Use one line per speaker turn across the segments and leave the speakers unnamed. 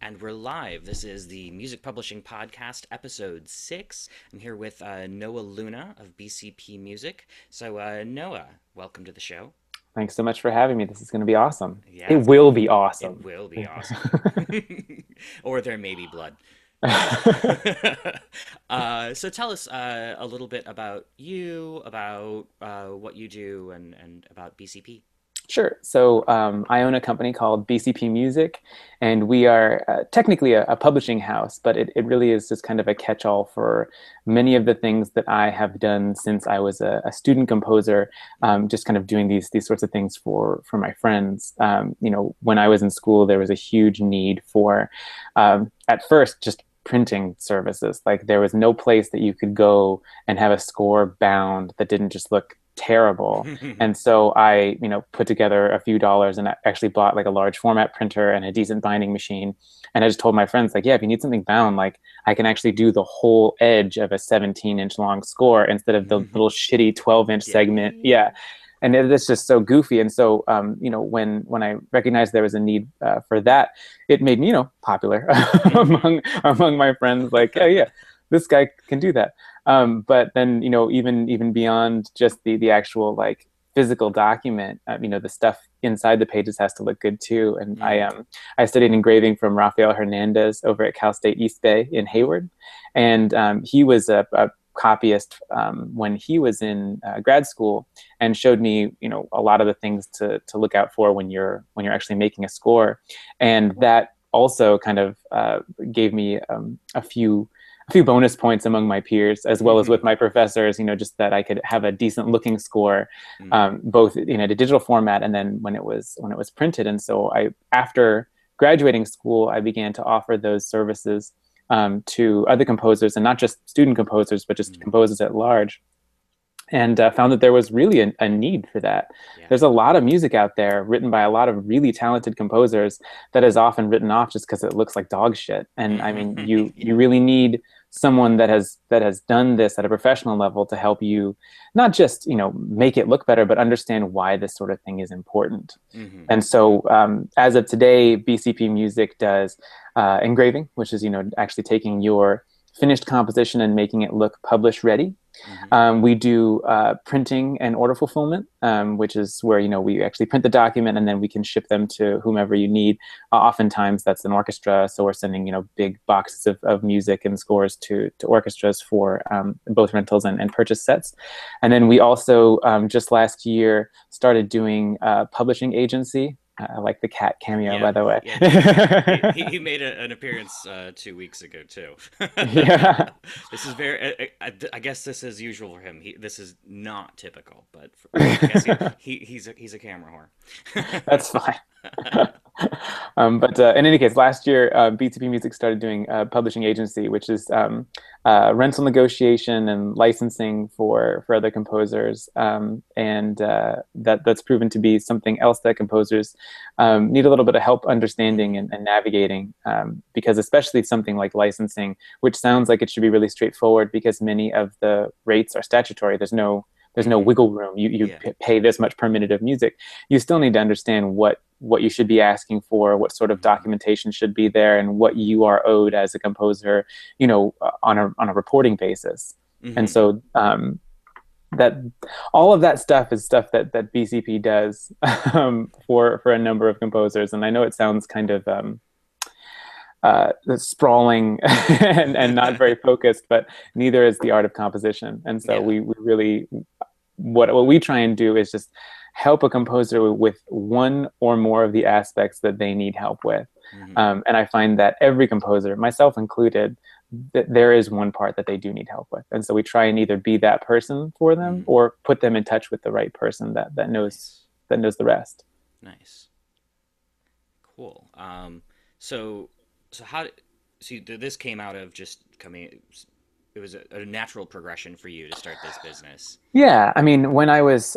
And we're live. This is the Music Publishing Podcast, episode 6. I'm here with Noah Luna of BCP Music. So, Noah, welcome to the show.
Thanks so much for having me. This is going to be awesome.
Yeah,
It
it's gonna.
will be
It
awesome.
will be awesome. Or there may be blood. So tell us a little bit about you, about what you do, and about BCP.
Sure. So I own a company called BCP Music, and we are technically a publishing house, but it really is just kind of a catch-all for many of the things that I have done since I was a student composer, just kind of doing these sorts of things for my friends. When I was in school, there was a huge need for, at first, just printing services. Like there was no place that you could go and have a score bound that didn't just look terrible. And so I, put together a few dollars and I actually bought like a large format printer and a decent binding machine. And I just told my friends, like, yeah, if you need something bound, like I can actually do the whole edge of a 17-inch long score instead of the little shitty 12-inch segment.
Yeah.
Yeah. And it's just so goofy. And so, when I recognized there was a need for that, it made me, popular among my friends. Like, oh yeah, this guy can do that. But then, even beyond just the actual like physical document, the stuff inside the pages has to look good too. And I studied engraving from Rafael Hernandez over at Cal State East Bay in Hayward, and he was a copyist when he was in grad school, and showed me, a lot of the things to look out for when you're actually making a score, and that also kind of gave me a few bonus points among my peers, as well as with my professors, just that I could have a decent looking score, both the digital format and then when it was printed. And so after graduating school, I began to offer those services to other composers, and not just student composers, but just composers at large. And found that there was really a need for that.
Yeah.
There's a lot of music out there written by a lot of really talented composers that is often written off just because it looks like dog shit. And I mean, you
Yeah.
you really need someone that has done this at a professional level to help you not just make it look better, but understand why this sort of thing is important.
Hmm.
And so, as of today, BCP Music does engraving, which is actually taking your finished composition and making it look publish ready.
Hmm.
We do printing and order fulfillment, which is where we actually print the document and then we can ship them to whomever you need. Oftentimes that's an orchestra, so we're sending big boxes of music and scores to orchestras for both rentals and purchase sets. And then we also just last year started doing publishing agency. I like the cat cameo,
Yeah,
by the way.
yeah. He made an appearance 2 weeks ago too.
Yeah.
This is very. I guess this is usual for him. This is not typical, but I guess he's a camera
That's fine. But in any case, last year, BTP Music started doing publishing agency, which is rental negotiation and licensing for other composers, and that's proven to be something else that composers need a little bit of help understanding and navigating, because especially something like licensing, which sounds like it should be really straightforward because many of the rates are statutory. There's no
hmm.
wiggle room. You
Yeah.
pay this much per minute of music. You still need to understand what you should be asking for, what sort of
Hmm.
documentation should be there, and what you are owed as a composer, on a reporting basis. And
Hmm.
so that all of that stuff is stuff that BCP does for a number of composers. And I know it sounds kind of sprawling and not very focused, but neither is the art of composition. And so
Yeah.
we really, what we try and do is just help a composer with one or more of the aspects that they need help with.
Hmm.
And I find that every composer, myself included, there is one part that they do need help with. And so we try and either be that person for them
Hmm.
or put them in touch with the right person that knows
Nice.
the rest.
Nice. Cool. So so how did see this came out of just coming. It was a natural progression for you to start this business.
Yeah, I mean, when I was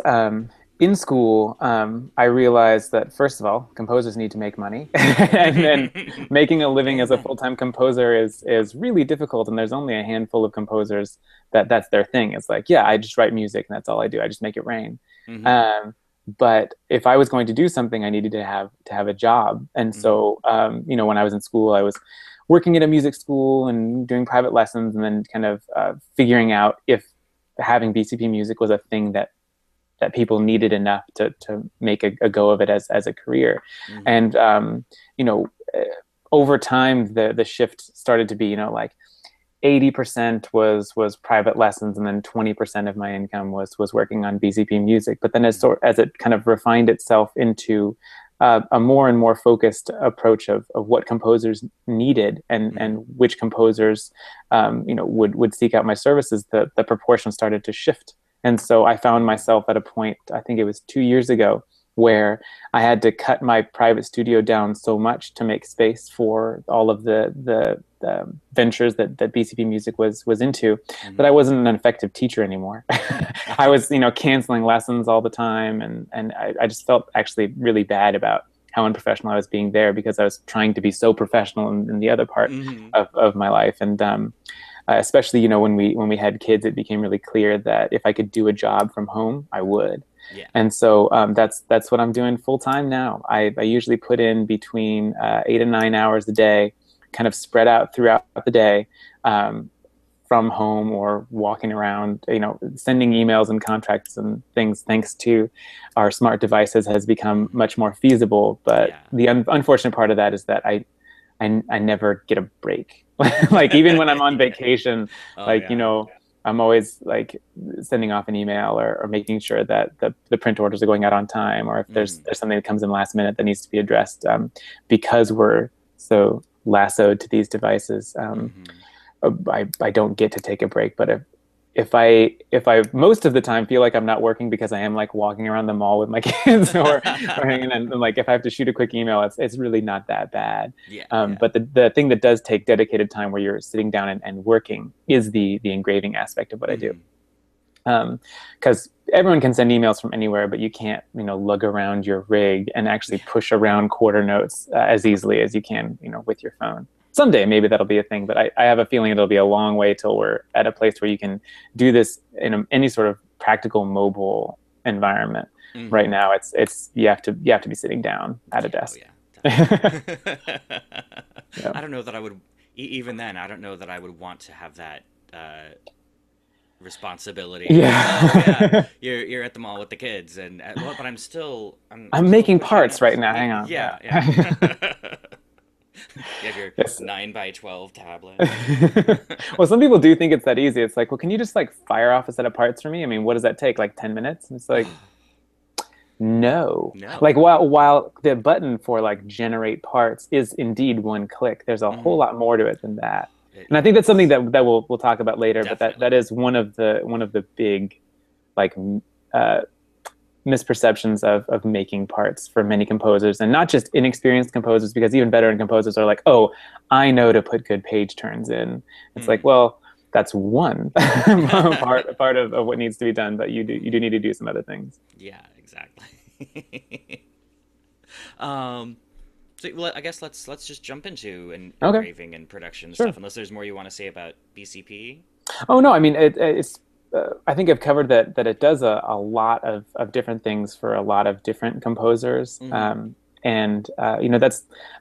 in school, I realized that first of all, composers need to make money, and then making a living as a
Damn.
full-time composer is really difficult. And there's only a handful of composers that's their thing. It's like, yeah, I just write music and that's all I do. I just make it rain.
Hmm.
Um, But if I was going to do something, I needed to have a job. And
Mm-hmm.
so, when I was in school, I was working at a music school and doing private lessons, and then kind of figuring out if having BCP music was a thing that people needed enough to make a go of it as a career.
Mm-hmm.
And you know, uh, over time, the shift started to be, like 80% was private lessons, and then 20% of my income was working on BCP music. But then as it kind of refined itself into a more and more focused approach of what composers needed,
Mm-hmm.
and which composers would seek out my services, the proportion started to shift. And so I found
Mm-hmm.
myself at a point, I think it was 2 years ago, where I had to cut my private studio down so much to make space for all of the ventures that BCP Music was into, that
Mm-hmm.
I wasn't an effective teacher anymore. I
Mm-hmm.
was, canceling lessons all the time, and I just felt actually really bad about how unprofessional I was being there, because I was trying to be so professional in the other part
Mm-hmm.
of my life. And especially, when we had kids, it became really clear that if I could do a job from home, I would.
Yeah.
And so that's what I'm doing full time now. I usually put in between 8 and 9 hours a day, kind of spread out throughout the day, um, from home or walking around, sending emails and contracts and things, thanks to our smart devices, has become
Mm-hmm.
much more feasible. But
Yeah.
the unfortunate part of that is that I never get a break. Like, even when I'm on
Yeah.
vacation,
Oh
like,
yeah.
I'm always like sending off an email, or making sure that the print orders are going out on time, or if
Mm-hmm.
there's something that comes in last minute that needs to be addressed, because we're so lassoed to these devices.
Mm-hmm.
I don't get to take a break. But if I most of the time feel like I'm not working, because I am like walking around the mall with my kids, or hanging, and like if I have to shoot a quick email, it's really not that bad.
Yeah. Yeah.
But the thing that does take dedicated time, where you're sitting down and working, is the engraving aspect of what I do.
Mm-hmm.
Because everyone can send emails from anywhere, but you can't, lug around your rig and actually
Yeah.
push around quarter notes as easily as you can, with your phone. Someday, maybe that'll be a thing, but I have a feeling it'll be a long way till we're at a place where you can do this in any sort of practical mobile environment. Right
Mm-hmm.
now, it's you have to be sitting down at a
Yeah. Oh
desk.
yeah.
Yeah.
Definitely. I don't know that I would. Even then, I don't know that I would want to have that responsibility of like, oh yeah,
Yeah.
you're at the mall with the kids, and well, but I'm
I'm
still
making
pushing
parts right
notes.
now. Hang on.
Yeah,
Yeah.
yeah. You have your
Yes.
9 by 12 tablet.
Well, some people do think it's that easy. It's like, well, can you just like fire off a set of parts for me? I mean, what does that take? Like 10 minutes? And it's like, no.
No.
Like, while the button for like generate parts is indeed one click, there's a whole
Hmm.
lot more to it than that.
It
And I think that's something
is
that we'll talk about later. But that
definitely.
is one of the big, like, uh, misperceptions of making parts for many composers, and not just inexperienced composers, because even veteran composers are like, oh, I know to put good page turns in. It's like,
Hmm.
well, that's one part of what needs to be done, but you do need to do some other things.
Yeah, exactly. um, so well, I guess let's just jump into
Okay,
engraving and production stuff.
sure.
Unless there's more you want to say about BCP.
Oh no, I mean, it's. I think I've covered that it does a lot of different things for a lot of different composers,
Mm-hmm.
and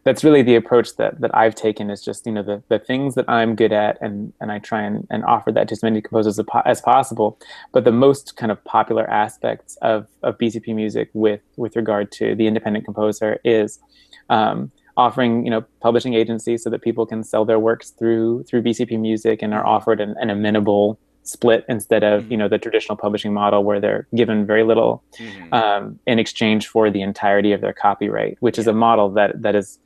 that's really the approach that I've taken, is just, the things that I'm good at, and I try and offer that to as many composers as possible. But the most kind of popular aspects of BCP music, with regard to the independent composer, is offering, publishing agencies, so that people can sell their works through BCP Music, and are
Mm-hmm.
offered an amenable split, instead of,
Mm-hmm.
the traditional publishing model, where they're given very little,
Mm-hmm.
in exchange for the entirety of their copyright, which is
Yeah.
a model that is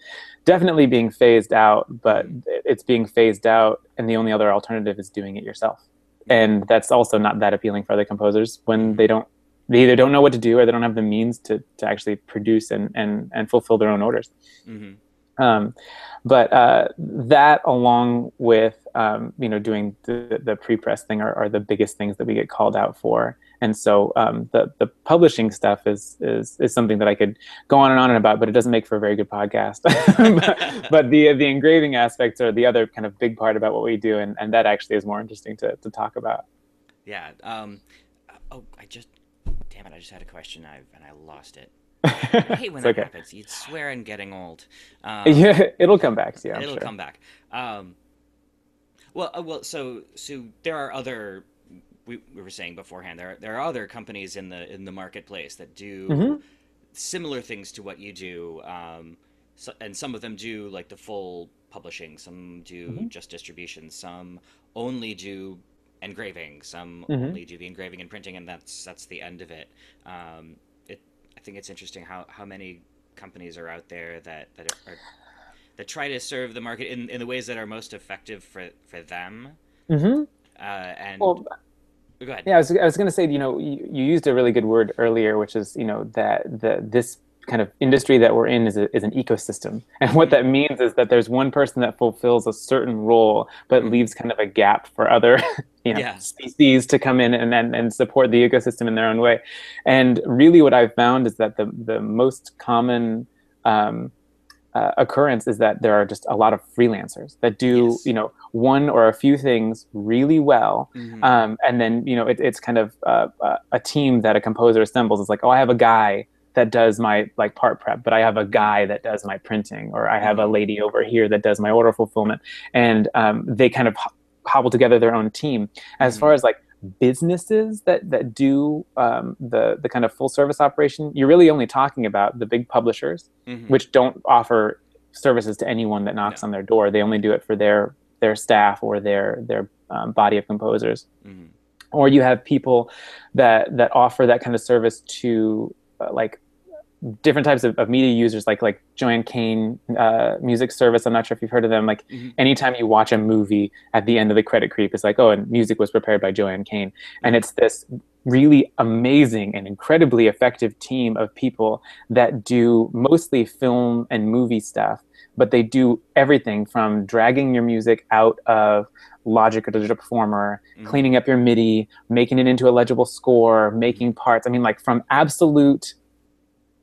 definitely being phased out. But
Mm-hmm.
it's being phased out, and the only other alternative is doing it yourself.
Yeah.
And that's also not that appealing for other composers, when
Mm-hmm.
they either don't know what to do, or they don't have the means to actually produce and fulfill their own orders.
Mm-hmm.
Um, but that, along with, doing the pre-press thing, are the biggest things that we get called out for. And so, the publishing stuff is something that I could go on and about, but it doesn't make for a very good podcast. But the engraving aspects are the other kind of big part about what we do, and that actually is more interesting to talk about.
Yeah. Oh, I just damn it, I just had a question and I lost it. I hate when
It's
that
okay.
happens. You'd swear I'm getting old. Um,
Yeah, it'll come back to you, I'm
it'll
sure.
come back. Um, so there are other. We were saying beforehand there are other companies in the marketplace that do
Hmm.
similar things to what you do, and some of them do like the full publishing, some do
Hmm.
just distribution, some only do engraving, some
Hmm.
only do the engraving and printing, and that's the end of it. Um, it I think it's interesting how many companies are out there that try to serve the market in the ways that are most effective for them.
Hmm.
And
Well,
go ahead.
yeah, I was going to say, you used a really good word earlier, which is, that this kind of industry that we're in is an ecosystem. And what
Mm-hmm.
that means is that there's one person that fulfills a certain role, but
Mm-hmm.
leaves kind of a gap for other,
Yeah.
species to come in and support the ecosystem in their own way. And really what I've found is that the most common um, occurrence is that there are just a lot of freelancers that do
Yes.
one or a few things really well,
Mm-hmm.
and then it's kind of a team that a composer assembles. It's like, oh, I have a guy that does my like part prep, but I have a
Mm-hmm.
guy that does my printing, or I have a
Mm-hmm.
lady over here that does my order fulfillment, and they kind of hobble together their own team. As
Mm-hmm.
far as like businesses that do the kind of full service operation, you're really only talking about the big publishers,
Mm-hmm.
which don't offer services to anyone that
No.
knocks on their door. They only do it for their staff or their body of composers.
Mm-hmm.
Or you have people that offer that kind of service to like different types of media users, like Joanne Kane music service. I'm not sure if you've heard of them. Like
Mm-hmm.
anytime you watch a movie, at the end of the credit creep, it's like, oh, and music was prepared by Joanne Kane, and
Mm-hmm.
it's this really amazing and incredibly effective team of people that do mostly film and movie stuff, but they do everything from dragging your music out of Logic or Digital Performer,
Mm-hmm.
cleaning up your MIDI, making it into a legible score,
Mm-hmm.
making parts. I mean, like from absolute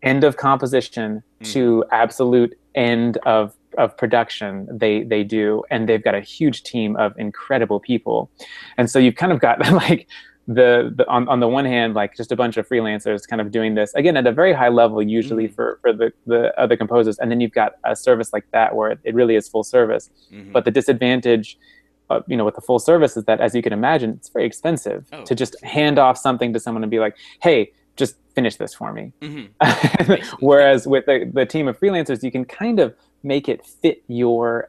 end of composition
Mm-hmm.
to absolute end of production, they do, and they've got a huge team of incredible people. And so you've kind of got like the on the one hand, like just a bunch of freelancers kind of doing this again at a very high level, usually
Mm-hmm.
for the other composers, and then you've got a service like that where it really is full service.
Mm-hmm.
But the disadvantage with the full service is that, as you can imagine, it's very expensive
Oh,
to just
absolutely.
hand off something to someone and be like, hey, just finish this for me.
Mm-hmm. Basically.
Whereas with the team of freelancers, you can kind of make it fit your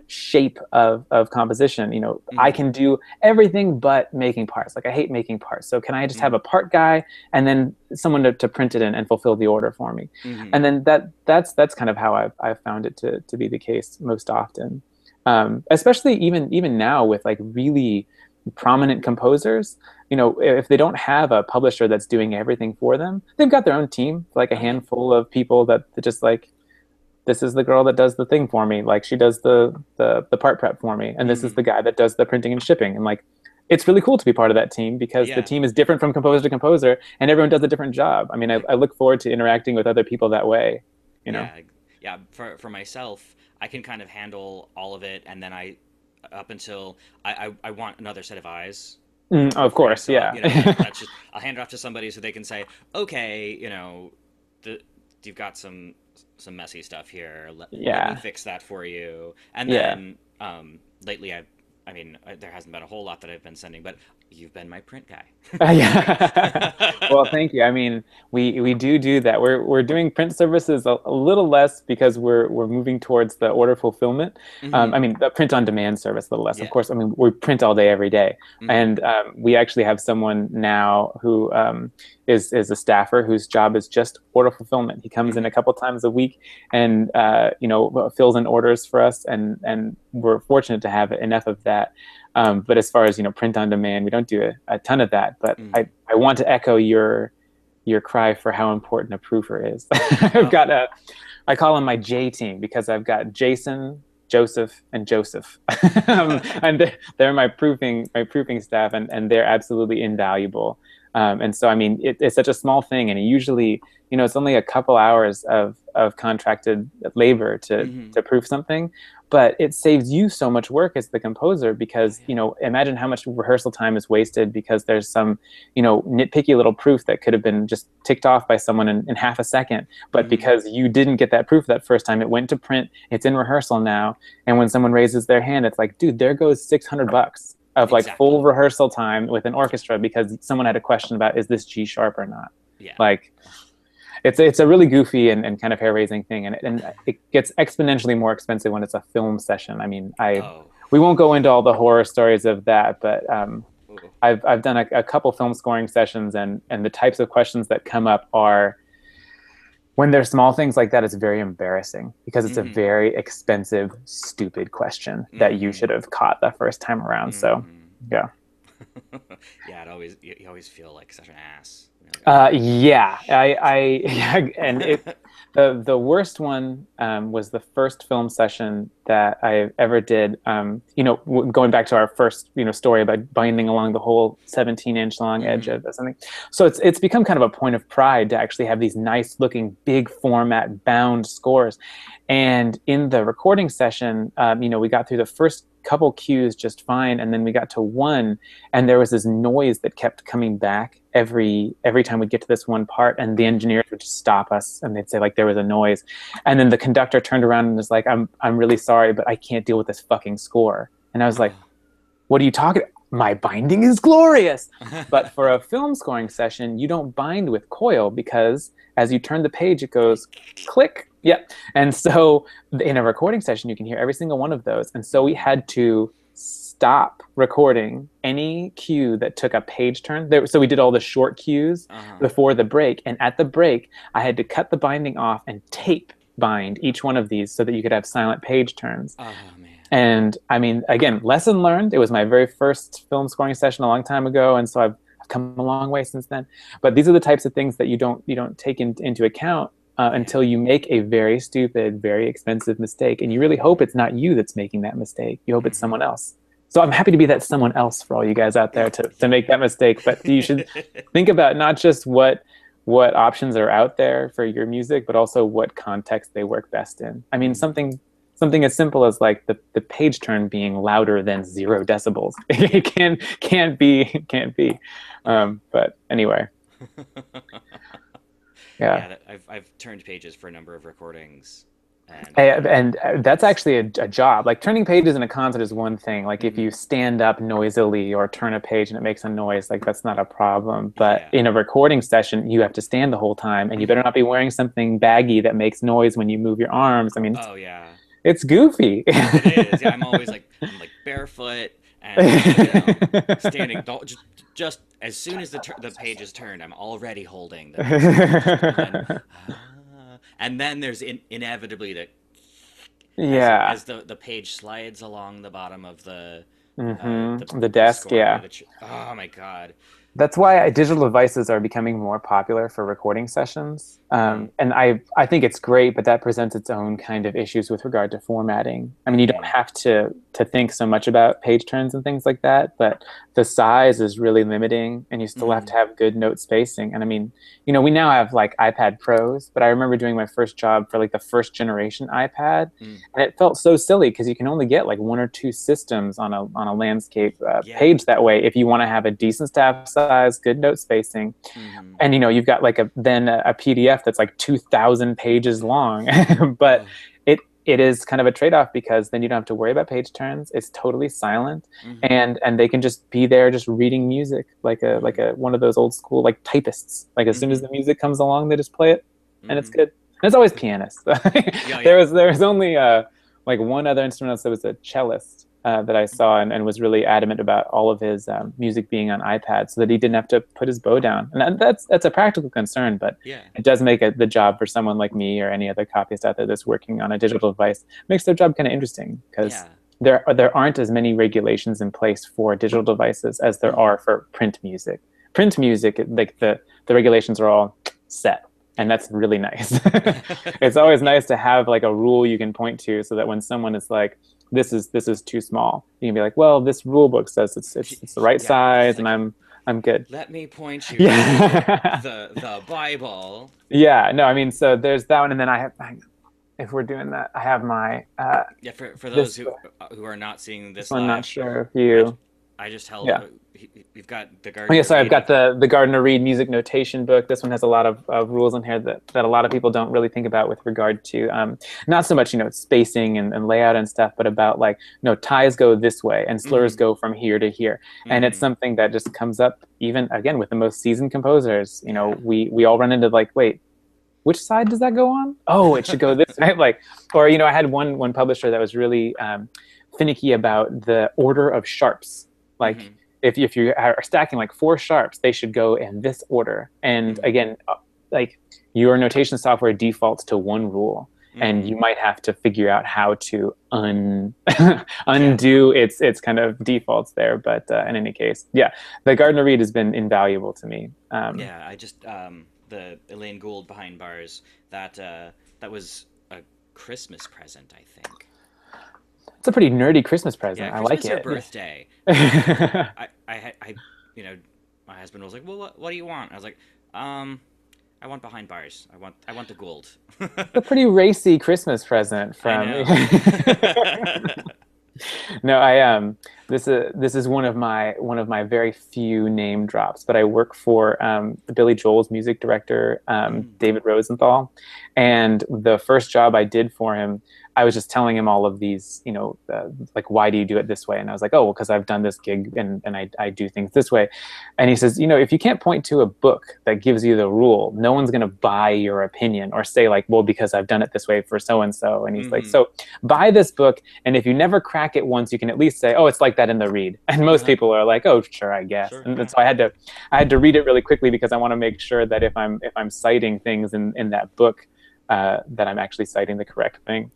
shape of composition. I
Mm-hmm.
can do everything but making parts. Like I hate making parts, so can I just have
Mm-hmm.
a part guy and then someone to print it in and fulfill the order for me?
Mm-hmm.
And then that's kind of how I've found it to be the case most often. Especially even now with like really prominent composers, if they don't have a publisher that's doing everything for them, they've got their own team, like a
Oh yeah.
handful of people that just like, this is the girl that does the thing for me, like she does the part prep for me, and this is
Mm-hmm.
the guy that does the printing and shipping. And like, it's really cool to be part of that team because the
Yeah.
team is different from composer to composer, and everyone does a different job. I mean, I look forward to interacting with other people that way, you know.
Yeah. Yeah. For myself, I can kind of handle all of it, and then up until I want another set of eyes for
Of
proofreading.
course,
So
yeah.
that's just I'll hand it off to somebody so they can say, okay, the you've got some messy stuff here. Let me
Yeah,
fix that for you. And
yeah.
then lately I mean, there hasn't been a whole lot that I've been sending, but you've been my print guy.
Yeah. Well, thank you. I mean, we do that. We're doing print services a little less because we're moving towards the order fulfillment.
Hmm.
I mean, the print on demand service a little less. Of
Yeah.
course, I mean, we print all day, every day,
Hmm.
and we actually have someone now who is a staffer whose job is just order fulfillment. He comes in
Hmm.
a couple times a week and fills in orders for us, and we're fortunate to have enough of that. But as far as print on demand, we don't do a ton of that. But
Hmm.
I want to echo your cry for how important a proofer is. I've
Oh.
got I call them my J team because I've got Jason, Joseph, and Joseph, and they're my proofing staff, and they're absolutely invaluable. And so, I mean, it's such a small thing, and usually, it's only a couple hours of contracted labor
Mm-hmm.
to proof something, but it saves you so much work as the composer
Oh
because,
yeah.
imagine how much rehearsal time is wasted because there's some, nitpicky little proof that could have been just ticked off by someone in half a second. But
Mm-hmm.
because you didn't get that proof that first time, it went to print, it's in rehearsal now. And when someone raises their hand, it's like, dude, there goes $600 of like full
Exactly.
rehearsal time with an orchestra because someone had a question about, is this G sharp or not?
Yeah.
Like, it's a really goofy and kind of hair raising thing, and it gets exponentially more expensive when it's a film session. I mean,
Oh.
we won't go into all the horror stories of that, but
Ooh.
I've done a couple film scoring sessions, and the types of questions that come up are, when there's small things like that, it's very embarrassing because it's a
Mm-hmm.
very expensive, stupid question that you
Mm-hmm.
should have caught the first time around. So,
Mm-hmm.
yeah.
Yeah, you always feel like such an ass. You're like, oh my
Yeah,
shit.
and the worst one was the first film session that I ever did. Going back to our first, story about binding along the whole 17-inch long edge
Mm-hmm.
of something. So it's become kind of a point of pride to actually have these nice looking big format bound scores. And in the recording session, we got through the first couple cues just fine, and then we got to one, and there was this noise that kept coming back every time we get to this one part, and the
Mm-hmm.
engineers would just stop us and they'd say like there was a noise, and then the conductor turned around and was like, I'm really sorry, but I can't deal with this fucking score. And I was like,
Oh.
what are you talking about? My binding is glorious. But for a film scoring session, you don't bind with coil because as you turn the page, it goes click. Yep. And so in a recording session, you can hear every single one of those. And so we
Mm-hmm.
had to stop recording any cue that took a page turn. So we did all the short cues
Uh-huh.
before the break. And at the break, I had to cut the binding off and tape bind each one of these so that you could have silent page turns.
Oh man.
And I mean, again, lesson learned. It was my very first film scoring session a long time ago, and so I've come a long way since then. But these are the types of things that you don't take into account
Yeah.
until you make a very stupid, very expensive mistake, and you really
Mm-hmm.
hope it's not you that's making that mistake. You hope it's
Mm-hmm.
someone else. So I'm happy to be that someone else for all you guys out there to
Yeah.
make that mistake. But you should think about not just what options are out there for your music, but also what context they work best in. I mean,
Mm-hmm.
something as simple as like the page turn being louder than 0 decibels.
Yeah.
It can't be. But anyway, yeah.
Yeah, I've turned pages for a number of recordings, and
And that's
it's
actually a job. Like turning pages in a concert is one thing. Like if
mm-hmm.
you stand up noisily or turn a page and it makes a noise, like that's not a problem. But
Yeah.
in a recording session, you have to stand the whole time, and you better
Mm-hmm.
not be wearing something baggy that makes noise when you move your arms. I mean,
Oh yeah.
it's goofy.
It is. Yeah, I'm like barefoot and standing just as soon as the page is turned, I'm already holding the next page, and then there's inevitably the
Yeah.
as the page slides along the bottom of
The
the
desk,
score
yeah.
oh my god.
That's why digital devices are becoming more popular for recording sessions.
Mm-hmm.
And I think it's great, but that presents its own kind of issues with regard to formatting. I mean, you don't
Mm-hmm.
have to think so much about page turns and things like that, but the size is really limiting, and you still have
Mm-hmm.
to have good note spacing. And I mean, we now have like iPad Pros, but I remember doing my first job for like the first generation iPad,
Mm.
and it felt so silly because you can only get like one or two systems on a landscape
Yeah.
page that way if you want to have a decent staff size, good note spacing.
Mm-hmm.
And you've got like a PDF that's like 2,000 pages long. But
Oh.
it is kind of a trade-off because then you don't have to worry about page turns. It's totally silent,
Mm-hmm.
and they can just be there just reading music like a
Mm-hmm.
one of those old school like typists. Like as soon as
Mm-hmm.
the music comes along, they just play it, and it's
Mm-hmm.
good. And it's always pianists.
Yeah, yeah.
There was only like one other instrument. That was a cellist that I saw, and was really adamant about all of his music being on iPad so that he didn't have to put his bow down. And that's a practical concern, but
Yeah.
it does make the job for someone like me or any other copyist out there that's working on a digital device, makes their job kind of interesting because
Yeah.
there aren't as many regulations in place for digital devices as there
Mm-hmm.
are for print music. Print music, like the regulations are all set, and
Yeah.
that's really nice. It's always nice to have like a rule you can point to so that when someone is like, this is too small, you can be like, well, this rule book says it's the right
Yeah, this is
size, and
like
I'm I'm good.
Let me point you to
Yeah.
the Bible.
Yeah. No, I mean, so there's that one, and then if we're doing that, I have my
Yeah, for those
this
who are not seeing
this
this
one. Not
live,
sure if
I
you.
I just held.
Yeah.
We've got the
Oh, yeah,
Gardener
so I've
Read
got
open.
the Gardner Reed music notation book. This one has a lot of rules in here that a lot of people don't really think about with regard to not so much spacing and layout and stuff, but about like ties go this way and slurs
Mm-hmm.
go from here to here, and it's
Mm-hmm.
something that just comes up even again with the most seasoned composers.
Yeah.
We all run into like, wait, which side does that go on? Oh, it should go this way. Like, or I had one publisher that was really finicky about the order of sharps. Like,
Mm-hmm.
if you are stacking like four sharps, they should go in this order. And
Mm-hmm.
again, like your notation software defaults to one rule, and
Mm-hmm.
you might have to figure out how to
Yeah.
undo its kind of defaults there. But in any case, yeah, the Gardner Reed has been invaluable to me.
Yeah. I just the Elaine Gould behind bars that was a Christmas present, I think.
It's a pretty nerdy Christmas present.
Yeah,
I like
Christmas or
it.
birthday.
Yeah.
You know, my husband was like, "Well, what do you want?" I was like, I want behind bars. I want the gold."
It's a pretty racy Christmas present
I
from.
know.
No, I this is one of my very few name drops, but I work for Billy Joel's music director,
Mm.
David Rosenthal, and the first job I did for him, I was just telling him all of these, like, why do you do it this way? And I was like, oh, well, because I've done this gig and I do things this way. And he says, if you can't point to a book that gives you the rule, no one's going to buy your opinion or say like, well, because I've done it this way for so and so. And he's like,
Mm-hmm.
so buy this book, and if you never crack it once, you can at least say, oh, it's like that in the read. And most
Uh-huh.
people are like, oh, sure, I guess.
Sure.
And
Yeah.
so I had to read it really quickly because I want to make sure that if I'm citing things in that book, that I'm actually citing the correct thing.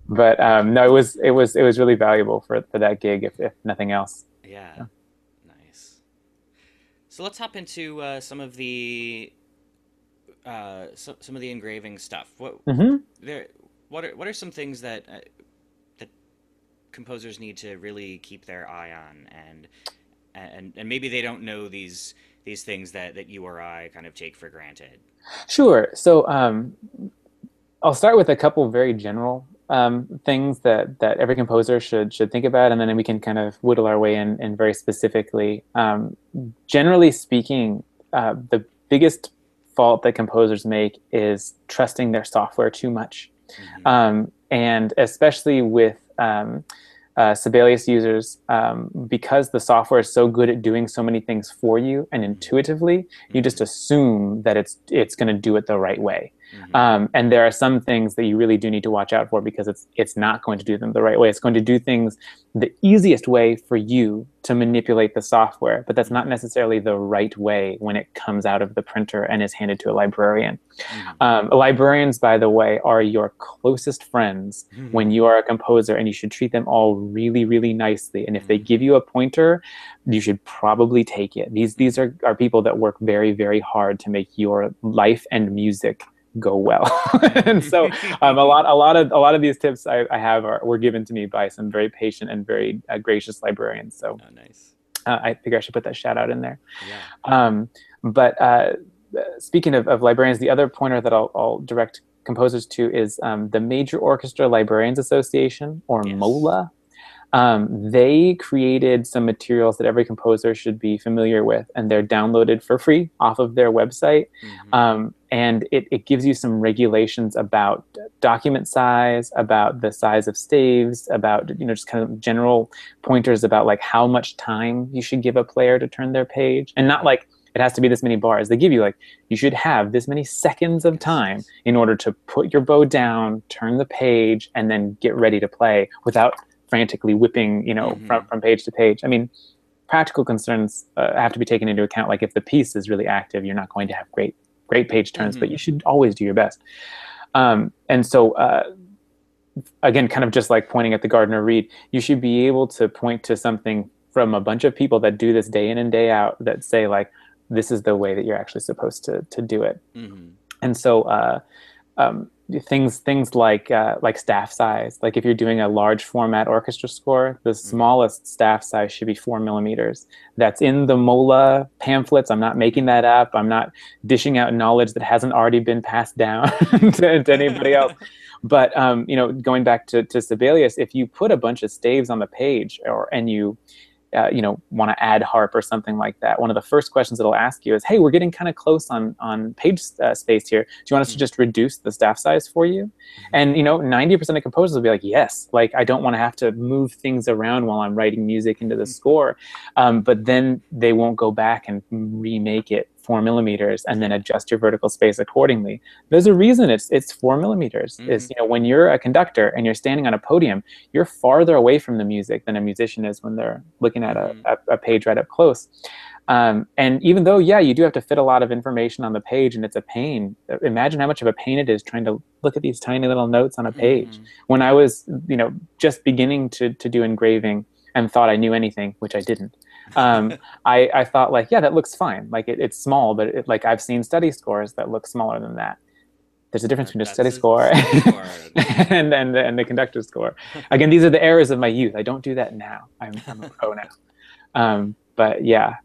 But no, it was really valuable for that gig, if nothing else.
Yeah. Nice. So let's hop into some of the engraving stuff.
Mm-hmm.
There what are some things that composers need to really keep their eye on, and maybe they don't know these things that you or I kind of take for granted.
Sure. So I'll start with a couple very general things that every composer should think about, and then we can kind of whittle our way in very specifically. Generally speaking, the biggest fault that composers make is trusting their software too much,
Mm-hmm.
and especially with Sibelius users, because the software is so good at doing so many things for you and intuitively, you just
Mm-hmm.
assume that it's going to do it the right way.
Mm-hmm.
And there are some things that you really do need to watch out for because it's not going to do them the right way. It's going to do things the easiest way for you to manipulate the software, but that's not
Mm-hmm.
necessarily the right way when it comes out of the printer and is handed to a librarian.
Mm-hmm.
Librarians, by the way, are your closest friends when
Mm-hmm.
you are a composer, and you should treat them all really, really nicely. And if they give
Mm-hmm.
you a pointer, you should probably take it. These
Mm-hmm.
are people that work very, very hard to make your life and music go well. And so a lot of these tips I have were given to me by some very patient and very gracious librarians. So
Oh, nice.
I figure I should put that shout out in there.
Yeah.
But speaking of librarians, the other pointer that I'll direct composers to is the Major Orchestra Librarians Association, or
Yes.
MOLA. They created some materials that every composer should be familiar with, and they're downloaded for free off of their website.
Mm-hmm.
And it gives you some regulations about document size, about the size of staves, about just kind of general pointers about like how much time you should give a player to turn their page, and not
Mm-hmm.
like it has to be this many bars. They give you like you should have this many seconds of
Yes.
time
Yes.
in order to put your bow down, turn the page, and then get ready to play without frantically whipping,
Mm-hmm.
from page to page. I mean, practical concerns have to be taken into account. Like if the piece is really active, you're not going to have great page turns, but
Mm-hmm.
you should always do your best. And so, again, kind of just like pointing at the Gardner Reed, you should be able to point to something from a bunch of people that do this day in and day out that say like, this is the way that you're actually supposed to do it.
Mm-hmm.
And so, things like staff size. Like if you're doing a large format orchestra score, the
Mm-hmm.
smallest staff size should be 4 millimeters. That's in the MOLA pamphlets. I'm not making that up. I'm not dishing out knowledge that hasn't already been passed down to anybody else. But going back to Sibelius, if you put a bunch of staves on the page, and you want to add harp or something like that, one of the first questions it'll ask you is, hey, we're getting kind of close on page space here. Do you want us to just reduce the staff size for you?
Mm-hmm.
And 90% of composers will be like, yes, like I don't want to have to move things around while I'm writing music into the score. But then they won't go back and remake it 4 millimeters and then
Yeah.
adjust your vertical space accordingly. There's a reason it's 4 millimeters.
Mm-hmm.
Is when you're a conductor and you're standing on a podium, you're farther away from the music than a musician is when they're looking at
Mm-hmm.
a page right up close. And even though, yeah, you do have to fit a lot of information on the page and it's a pain, imagine how much of a pain it is trying to look at these tiny little notes on a page.
Mm-hmm.
When I
Yeah.
was, just beginning to do engraving and thought I knew anything, which I didn't. I thought like, yeah, that looks fine. Like it's small, but like I've seen study scores that look smaller than that. There's a difference between a study
That's a
score
study score.
and the conductor score. Again, these are the errors of my youth. I don't do that now. I'm a pro now. But yeah,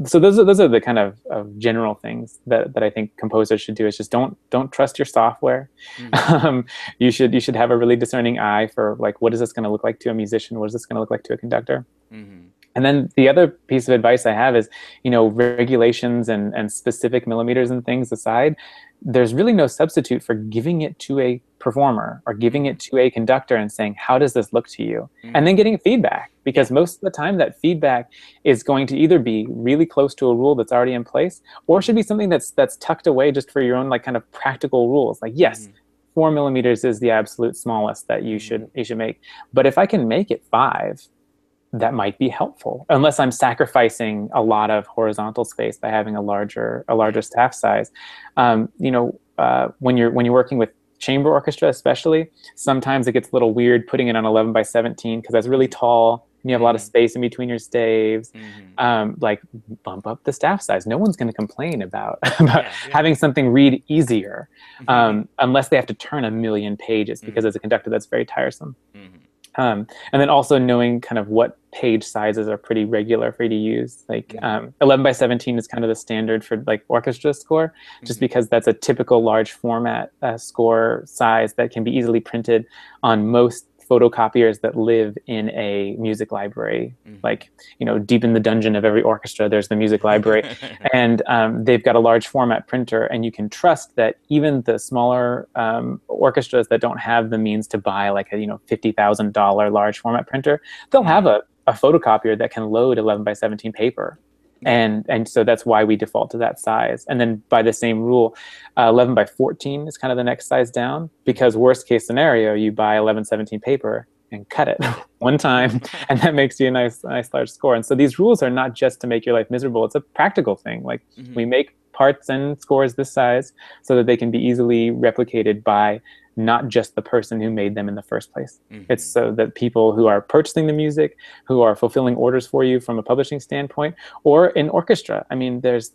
so those are the kind of general things that I think composers should do. Is just don't trust your software.
Mm-hmm.
You should have a really discerning eye for like, what is this going to look like to a musician? What is this going to look like to a conductor?
Mm-hmm.
And then the other piece of advice I have is, regulations and specific millimeters and things aside, there's really no substitute for giving it to a performer or giving
Mm-hmm.
it to a conductor and saying, how does this look to you? And
Mm-hmm.
then getting feedback,
Yeah.
because most of the time that feedback is going to either be really close to a rule that's already in place, or should
Mm-hmm.
be something that's tucked away just for your own like kind of practical rules. Like, yes,
Mm-hmm.
4 millimeters is the absolute smallest that you
Mm-hmm.
should make. But if I can make it 5, that might be helpful, unless I'm sacrificing a lot of horizontal space by having a larger
Yeah.
staff size. When you're working with chamber orchestra, especially, sometimes it gets a little weird putting it on 11 by 17 because that's really
Mm-hmm.
tall and you have a lot of
Mm-hmm.
space in between your staves.
Mm-hmm.
Like, bump up the staff size. No one's going to complain about about
Yeah. Yeah.
having something read easier,
Mm-hmm.
unless they have to turn a million pages, because
Mm-hmm.
as a conductor, that's very tiresome.
Mm-hmm.
And then also knowing kind of what page sizes are pretty regular for you to use. Like
Mm-hmm.
11 by 17 is kind of the standard for like orchestra score, just
Mm-hmm.
because that's a typical large format score size that can be easily printed on most photocopiers that live in a music library.
Mm-hmm.
Like, deep in the dungeon of every orchestra, there's the music library. And they've got a large format printer, and you can trust that even the smaller orchestras that don't have the means to buy like a $50,000 large format printer, they'll have
Mm-hmm.
a photocopier that can load 11 by 17 paper.
Yeah.
And so that's why we default to that size. And then by the same rule, 11 by 14 is kind of the next size down, because
Mm-hmm.
worst case scenario, you buy 11/17 paper and cut it
Cut it.
one time, and that makes you a nice large score. And so these rules are not just to make your life miserable. It's a practical thing. Like,
Mm-hmm.
we make parts and scores this size so that they can be easily replicated by not just the person who made them in the first place. It's
Mm-hmm.
so that people who are purchasing the music, who are fulfilling orders for you from a publishing standpoint, or in orchestra. I mean, there's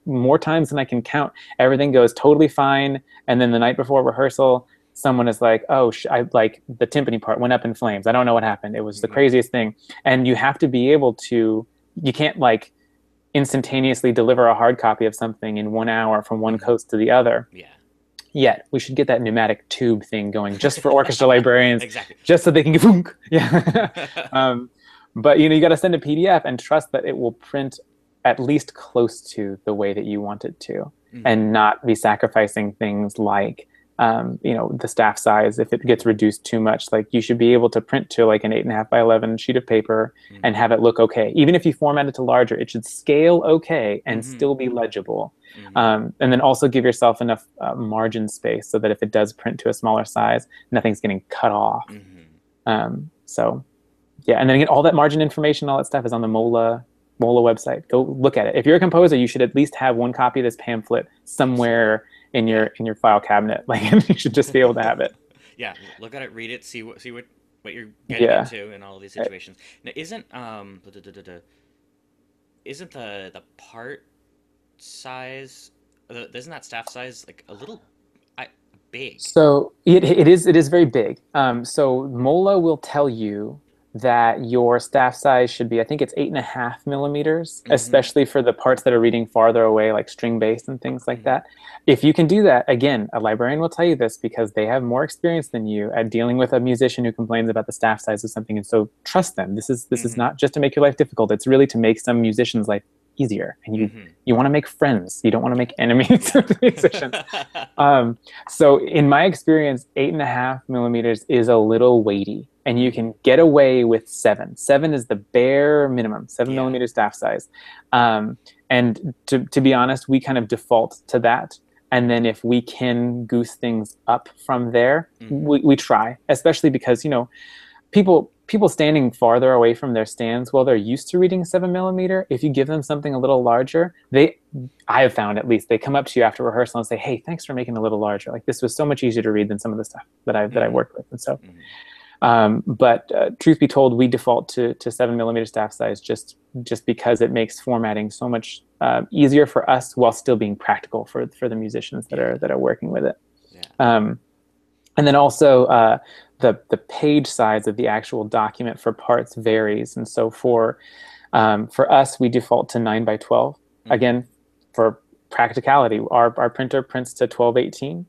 more times than I can count. Everything goes totally fine, and then the night before rehearsal, someone is like, "Oh, I like the timpani part went up in flames. I don't know what happened. It was the
Mm-hmm.
craziest thing." And you have to be able to. You can't like instantaneously deliver a hard copy of something in 1 hour from one
Mm-hmm.
coast to the other.
Yeah.
Yet we should get that pneumatic tube thing going just for orchestra librarians,
Exactly.
just so they can go, yeah. But you got to send a PDF and trust that it will print at least close to the way that you want it to,
Mm-hmm.
and not be sacrificing things like the staff size. If it gets reduced too much, like, you should be able to print to like an 8.5 by 11 sheet of paper and
Mm-hmm.
have it look okay. Even if you format it to larger, it should scale okay and
Mm-hmm.
still be legible.
Mm-hmm.
And then also give yourself enough margin space so that if it does print to a smaller size, nothing's getting cut off.
Mm-hmm.
So yeah, and then again, all that margin information, all that stuff is on the MOLA website. Go look at it. If you're a composer, you should at least have one copy of this pamphlet somewhere in
Yeah.
your file cabinet. Like, you should just be able to have it.
Yeah. Look at it, read it, see what you're getting
Yeah.
into in all of these situations. Now, isn't the part size, isn't that staff size like a little big.
So it is very big. So MOLA will tell you that your staff size should be, I think it's 8.5 millimeters,
Mm-hmm.
especially for the parts that are reading farther away, like string based and things like
Mm-hmm.
that. If you can do that, again, a librarian will tell you this because they have more experience than you at dealing with a musician who complains about the staff size of something. And so trust them. This is
Mm-hmm.
not just to make your life difficult. It's really to make some musicians' life easier. And
Mm-hmm.
you want to make friends. You don't want to make enemies
Yeah.
of the musicians. Um, so in my experience, 8.5 millimeters is a little weighty, and you
Mm-hmm.
can get away with seven. Seven is the bare minimum, seven
Yeah.
millimeter staff size. Um, and to be honest, we kind of default to that. And then if we can goose things up from there,
Mm-hmm.
we try, especially because, people standing farther away from their stands, while they're used to reading 7 millimeter, if you give them something a little larger, I have found, at least, they come up to you after rehearsal and say, hey, thanks for making it a little larger, like this was so much easier to read than some of the stuff that I
Mm-hmm.
worked with. And so
Mm-hmm.
but truth be told, we default to 7 millimeter staff size just because it makes formatting so much easier for us while still being practical for the musicians that
Yeah.
are working with it.
Yeah.
um, and then also the page size of the actual document for parts varies. And so for us, we default to 9 by 12.
Mm-hmm.
Again, for practicality, our printer prints to 1218.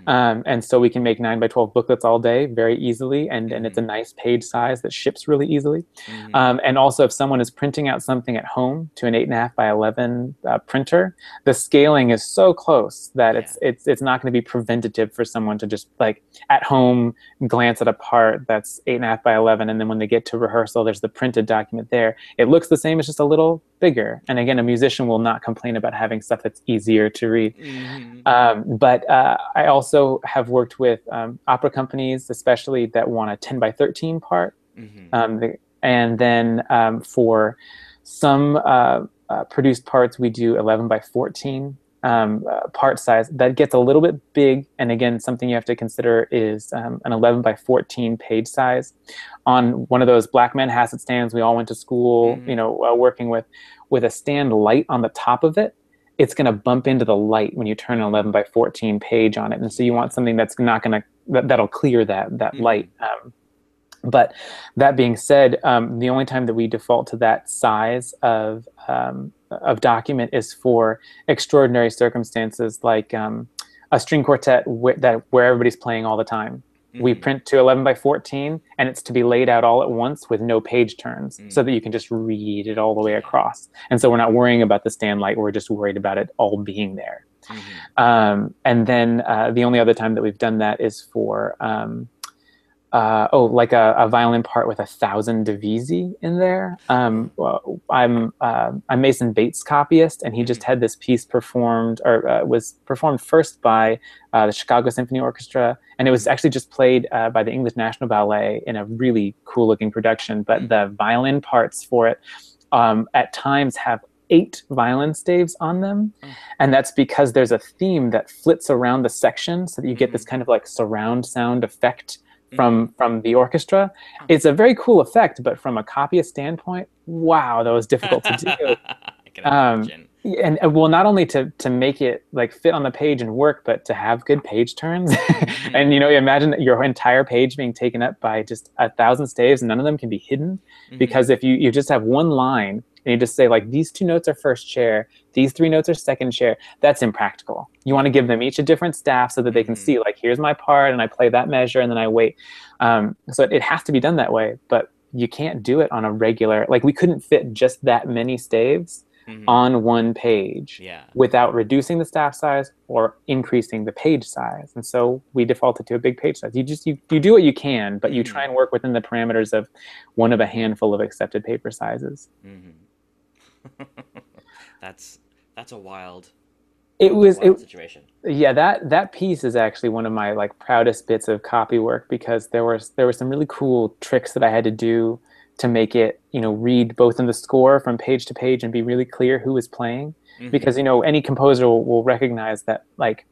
Mm-hmm.
And so we can make 9 by 12 booklets all day very easily. And it's
Mm-hmm.
a nice page size that ships really easily.
Mm-hmm.
And also, if someone is printing out something at home to an 8.5 by 11 printer, the scaling is so close that
Yeah.
it's not going to be preventative for someone to just, like, at home glance at a part that's 8.5 by 11, and then when they get to rehearsal, there's the printed document there. It looks the same, it's just a little bigger. And again, a musician will not complain about having stuff that's easier to read.
Mm-hmm.
But I also have worked with opera companies, especially, that want a 10 by 13 part.
Mm-hmm.
And then for some produced parts, we do 11 by 14 part size. That gets a little bit big. And again, something you have to consider is an 11 by 14 page size. On one of those Black Manhasset stands we all went to school,
Mm-hmm.
working with a stand light on the top of it, it's going to bump into the light when you turn an
Mm-hmm.
11 by 14 page on it. And so you
Yeah.
want something that's not going to, that'll clear that
Mm-hmm.
light. But that being said, the only time that we default to that size of document is for extraordinary circumstances, like a string quartet where everybody's playing all the time. We
Mm-hmm.
print to 11 by 14, and it's to be laid out all at once with no page turns, so that
Mm.
you can just read it all the way
Yeah.
across. And so we're not worrying about the stand light; we're just worried about it all being there.
Mm-hmm.
And then the only other time that we've done that is for like a violin part with 1,000 divisi in there. Well, I'm Mason Bates' copyist, and he
Mm-hmm.
just had this piece performed, or was performed first by the Chicago Symphony Orchestra, and it was
Mm-hmm.
actually just played by the English National Ballet in a really cool-looking production. But
Mm-hmm.
the violin parts for it at times have 8 violin staves on them,
Oh.
and that's because there's a theme that flits around the section, so that you get
Mm-hmm.
this kind of like surround sound effect
Mm-hmm.
from the orchestra.
Huh.
It's a very cool effect, but from a copyist standpoint, wow, that was difficult to do.
I can
Um,
imagine.
and well, not only to make it like fit on the page and work, but to have good page turns.
Mm-hmm.
And you imagine that your entire page being taken up by just 1,000 staves, and none of them can be hidden.
Mm-hmm.
Because if you just have one line and you just say, like, these 2 notes are first chair, these 3 notes are second chair, that's impractical. You want
Yeah.
to give them each a different staff so that they can
Mm-hmm.
see, like, here's my part, and I play that measure, and then I wait. So it has to be done that way, but you can't do it on a regular, like, we couldn't fit just that many staves
Mm-hmm.
on one page
Yeah.
without reducing the staff size or increasing the page size. And so we defaulted to a big page size. You do what you can, but you
Mm-hmm.
try and work within the parameters of one of a handful of accepted paper sizes.
Mm-hmm. that's that's a wild
It was it
wild situation.
Yeah, that piece is actually one of my, like, proudest bits of copy work, because there were some really cool tricks that I had to do to make it, read both in the score from page to page and be really clear who is playing.
Mm-hmm.
Because any composer will recognize that, like,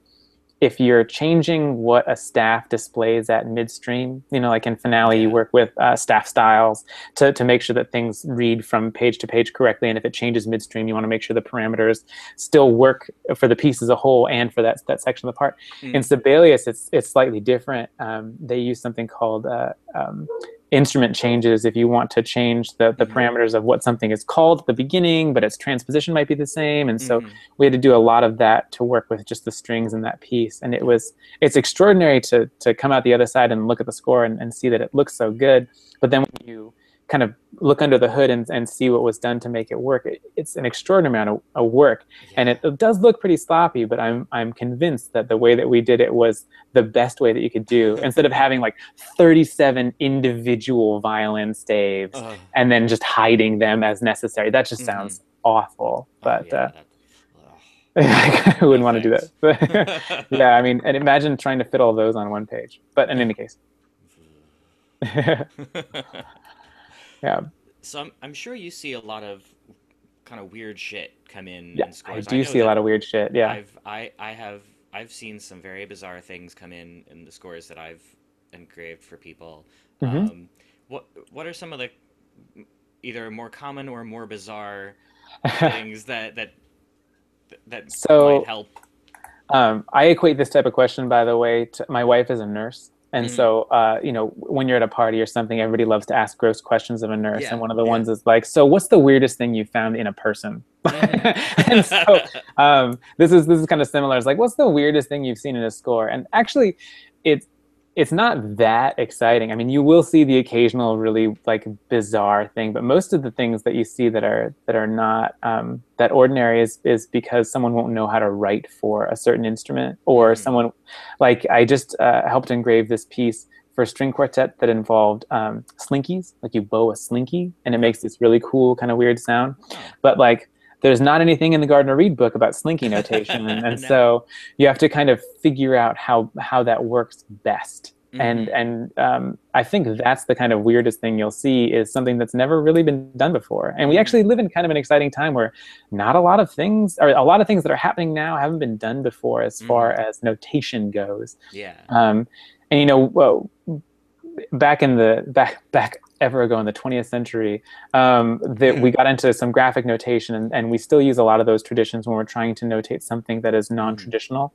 if you're changing what a staff displays at midstream, like in Finale, you
Yeah.
work with staff styles to make sure that things read from page to page correctly. And if it changes midstream, you want to make sure the parameters still work for the piece as a whole and for that section of the part. In
Mm.
Sibelius, it's slightly different. They use something called instrument changes if you want to change the
Mm-hmm.
parameters of what something is called at the beginning, but its transposition might be the same. And so
Mm-hmm.
we had to do a lot of that to work with just the strings in that piece. And
Yeah.
it's extraordinary to come out the other side and look at the score and see that it looks so good. But then when you kind of look under the hood and see what was done to make it work, it's an extraordinary amount of work. And
Yeah.
it does look pretty sloppy, but I'm convinced that the way that we did it was the best way that you could do. Instead of having like 37 individual violin staves
Oh.
and then just hiding them as necessary, that just
Mm-hmm.
sounds awful.
Oh
But
yeah. That. Ugh.
I
No
wouldn't want to do
thanks.
that. But yeah, I mean, and imagine trying to fit all those on one page. But in any case, yeah,
So I'm sure you see a lot of kind of weird shit come
yeah,
in
I
scores. I
do
know
see a
that
lot of weird shit. Yeah.
I've seen some very bizarre things come in the scores that I've engraved for people.
Hmm.
Um, what are some of the either more common or more bizarre things that might
So
help?
I equate this type of question, by the way, to my wife is a nurse. And
Hmm.
so, when you're at a party or something, everybody loves to ask gross questions of a nurse.
Yeah,
And one of the
yeah.
ones is like, so what's the weirdest thing you found in a person?
Hmm.
And so this is kind of similar. It's like, what's the weirdest thing you've seen in a score? And actually, it's it's not that exciting. I mean, you will see the occasional really like bizarre thing, but most of the things that you see that are not that ordinary is because someone won't know how to write for a certain instrument, or
Hmm.
someone like I just helped engrave this piece for a string quartet that involved slinkies, like you bow a slinky and it
Yep.
makes this really cool kind of weird sound,
Oh.
but like there's not anything in the Gardner Reed book about slinky notation, and
No.
so you have to kind of figure out how that works best. And
Hmm.
and I think that's the kind of weirdest thing you'll see is something that's never really been done before. And we
Hmm.
actually live in kind of an exciting time where not a lot of things, or a lot of things that are happening now, haven't been done before as far
Hmm.
as notation goes.
Yeah.
And well, back in the back ever ago in the 20th century, that we got into some graphic notation, and we still use a lot of those traditions when we're trying to notate something that is
Hmm.
non-traditional,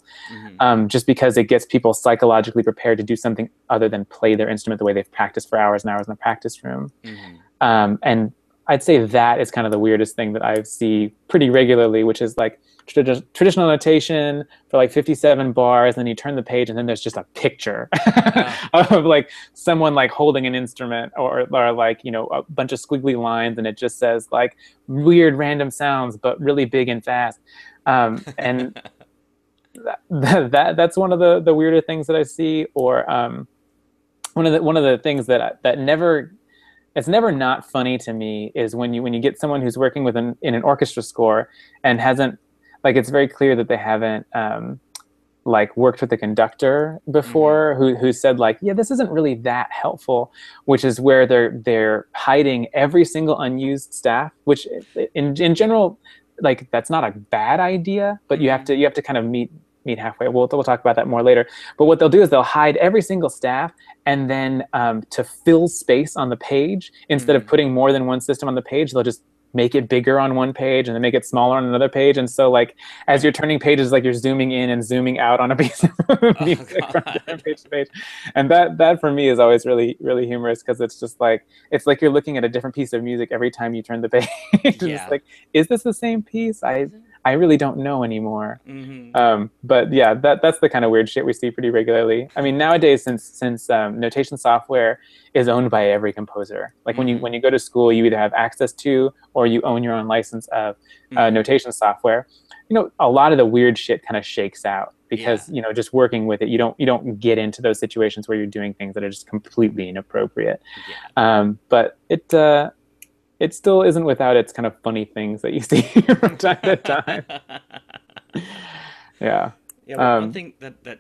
Hmm.
just because it gets people psychologically prepared to do something other than play their instrument the way they've practiced for hours and hours in the practice room.
Hmm.
And I'd say that is kind of the weirdest thing that I see pretty regularly, which is like traditional notation for like 57 bars, and then you turn the page and then there's just a picture
Oh.
of like someone like holding an instrument, or like a bunch of squiggly lines, and it just says like weird random sounds but really big and fast. And that's one of the weirder things that I see. Or one of the things that never it's never not funny to me is when you get someone who's working in an orchestra score and hasn't, like, it's very clear that they haven't like worked with a conductor
Hmm.
before, who said like, yeah, this isn't really that helpful, which is where they're hiding every single unused staff, which in
Yeah.
general, like, that's not a bad idea, but you have
Hmm.
to you have to kind of meet halfway. We'll talk about that more later. But what they'll do is they'll hide every single staff, and then to fill space on the page, instead of
Hmm.
putting more than one system on the page, they'll just make it bigger on one page and then make it smaller on another page. And so like as you're turning pages, like you're zooming in and zooming out on a piece of
Oh
music from
God.
different page to page. And that for me is always really really humorous, because it's like you're looking at a different piece of music every time you turn the page. And it's
Yeah.
like, is this the same piece? i
Is it?
i really don't know anymore.
Hmm.
But yeah, that's the kind of weird shit we see pretty regularly. I mean, nowadays, since notation software is owned by every composer, like when you
Hmm.
when you go to school, you either have access to or you own your own license of
Hmm.
notation software. A lot of the weird shit kind of shakes out,
Yeah.
because just working with it, you don't get into those situations where you're doing things that are just completely inappropriate.
Yeah.
But it still isn't without its kind of funny things that you see from time to time. Yeah.
Yeah. One
Um,
thing that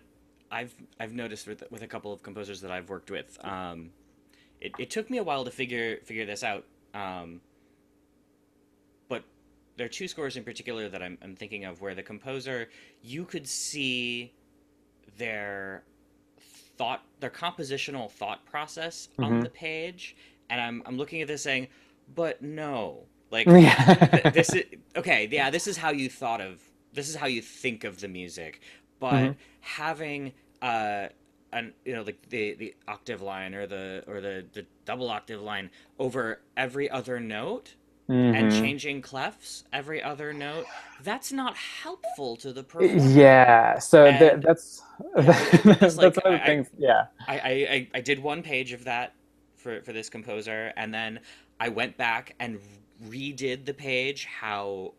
I've noticed with a couple of composers that I've worked with, it took me a while to figure this out. Um, but there are two scores in particular that I'm thinking of where the composer, you could see their their compositional thought process on
Hmm.
the page, and I'm looking at this saying, but no, like
Yeah.
this is okay. Yeah, this is how you think of the music, but
Hmm.
having an like the octave line or the double octave line over every other note and
Hmm.
changing clefs every other note, that's not helpful to the performer.
Yeah. So
And yeah, I did this
that's
like
one of the things. Yeah.
I did one page of that for this composer, and then I went back and redid the page how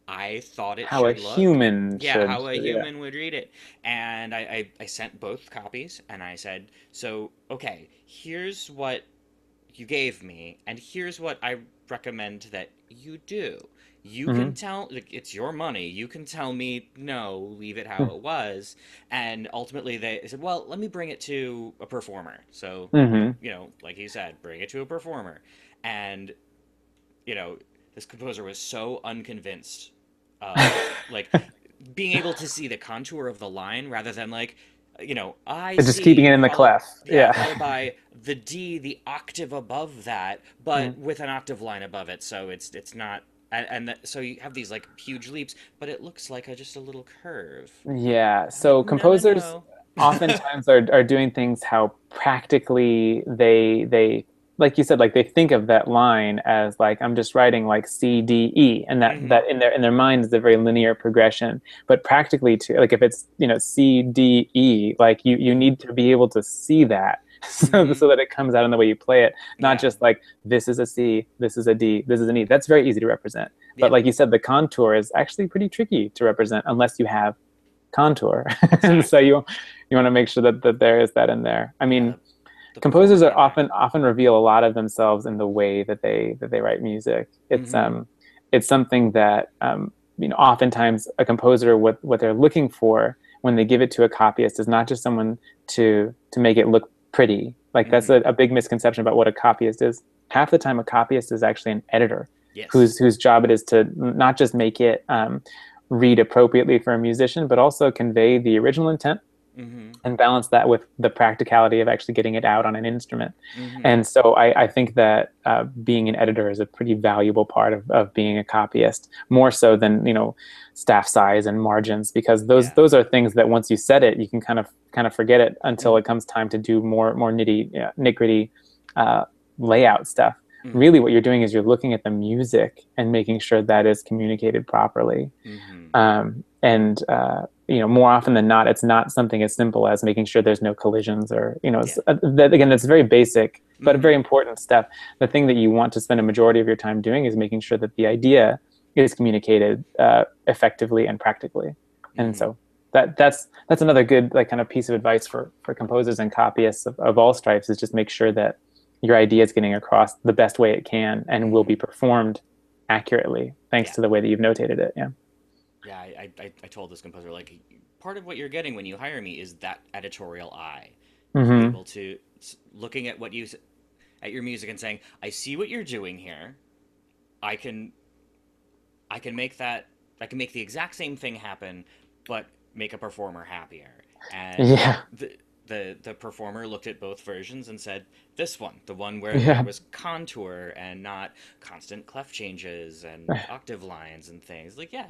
I thought it
How a
should look.
human
Yeah,
should.
how a
Yeah.
human would read it. And I sent both copies, and I said, so, okay, here's what you gave me, and here's what I recommend that you do. You can
Hmm.
tell, like, it's your money. You can tell me, no, leave it how it was. And ultimately, they said, well, let me bring it to a performer. So,
Hmm.
like you said, bring it to a performer. And you know, this composer was so unconvinced of like being able to see the contour of the line rather than like, I
Just keeping
see
it in the clef. Yeah.
followed by the D, the octave above that, but with an octave line above it, so it's not. So you have these like huge leaps, but it looks like just a little curve.
Yeah.
I'm like,
So
no, no,
composers
no.
oftentimes are doing things how practically they like you said, like they think of that line as like I'm just writing like C D E, and
Hmm.
that in their mind is a very linear progression. But practically, to like if it's C D E, like you
Hmm.
need to be able to see that.
Hmm.
So that it comes out in the way you play it, not
Yeah.
just like this is a C, this is a D, this is an E. That's very easy to represent. But
Yeah.
like you said, the contour is actually pretty tricky to represent unless you have contour. And so
Exactly.
you want to make sure that there is that in there. I
Yeah.
mean,
The performer
composers are
can't act.
often reveal a lot of themselves in the way that they write music.
Hmm.
It's something that oftentimes a composer what they're looking for when they give it to a copyist is not just someone to make it look pretty. Like that's
Hmm.
a big misconception about what a copyist is. Half the time, a copyist is actually an editor
Yes.
whose job it is to not just make it read appropriately for a musician, but also convey the original intent
Hmm.
and balance that with the practicality of actually getting it out on an instrument.
Hmm.
And so I think that being an editor is a pretty valuable part of being a copyist, more so than staff size and margins, because
Yeah.
those are things that once you set it, you can kind of forget it until
Hmm.
it comes time to do more nit gritty uh, layout stuff.
Hmm.
Really, what you're doing is you're looking at the music and making sure that is communicated properly.
Hmm.
More often than not, it's not something as simple as making sure there's no collisions or
Yeah.
that, again, it's very basic but very
Hmm.
important stuff. The thing that you want to spend a majority of your time doing is making sure that the idea is communicated effectively and practically. And
Hmm.
so that's another good like kind of piece of advice for composers and copyists of all stripes is just make sure that your idea is getting across the best way it can and will be
Hmm.
performed accurately thanks
Yeah.
to the way that you've notated it. Yeah.
Yeah. I told this composer like part of what you're getting when you hire me is that editorial eye, being
Mm-hmm.
able to looking at at your music and saying, I see what you're doing here. I can I can make that I can make the exact same thing happen, but make a performer happier. And
Yeah.
the performer looked at both versions and said, this one, the one where there
Yeah.
was contour and not constant clef changes and octave lines and things. Like, yeah.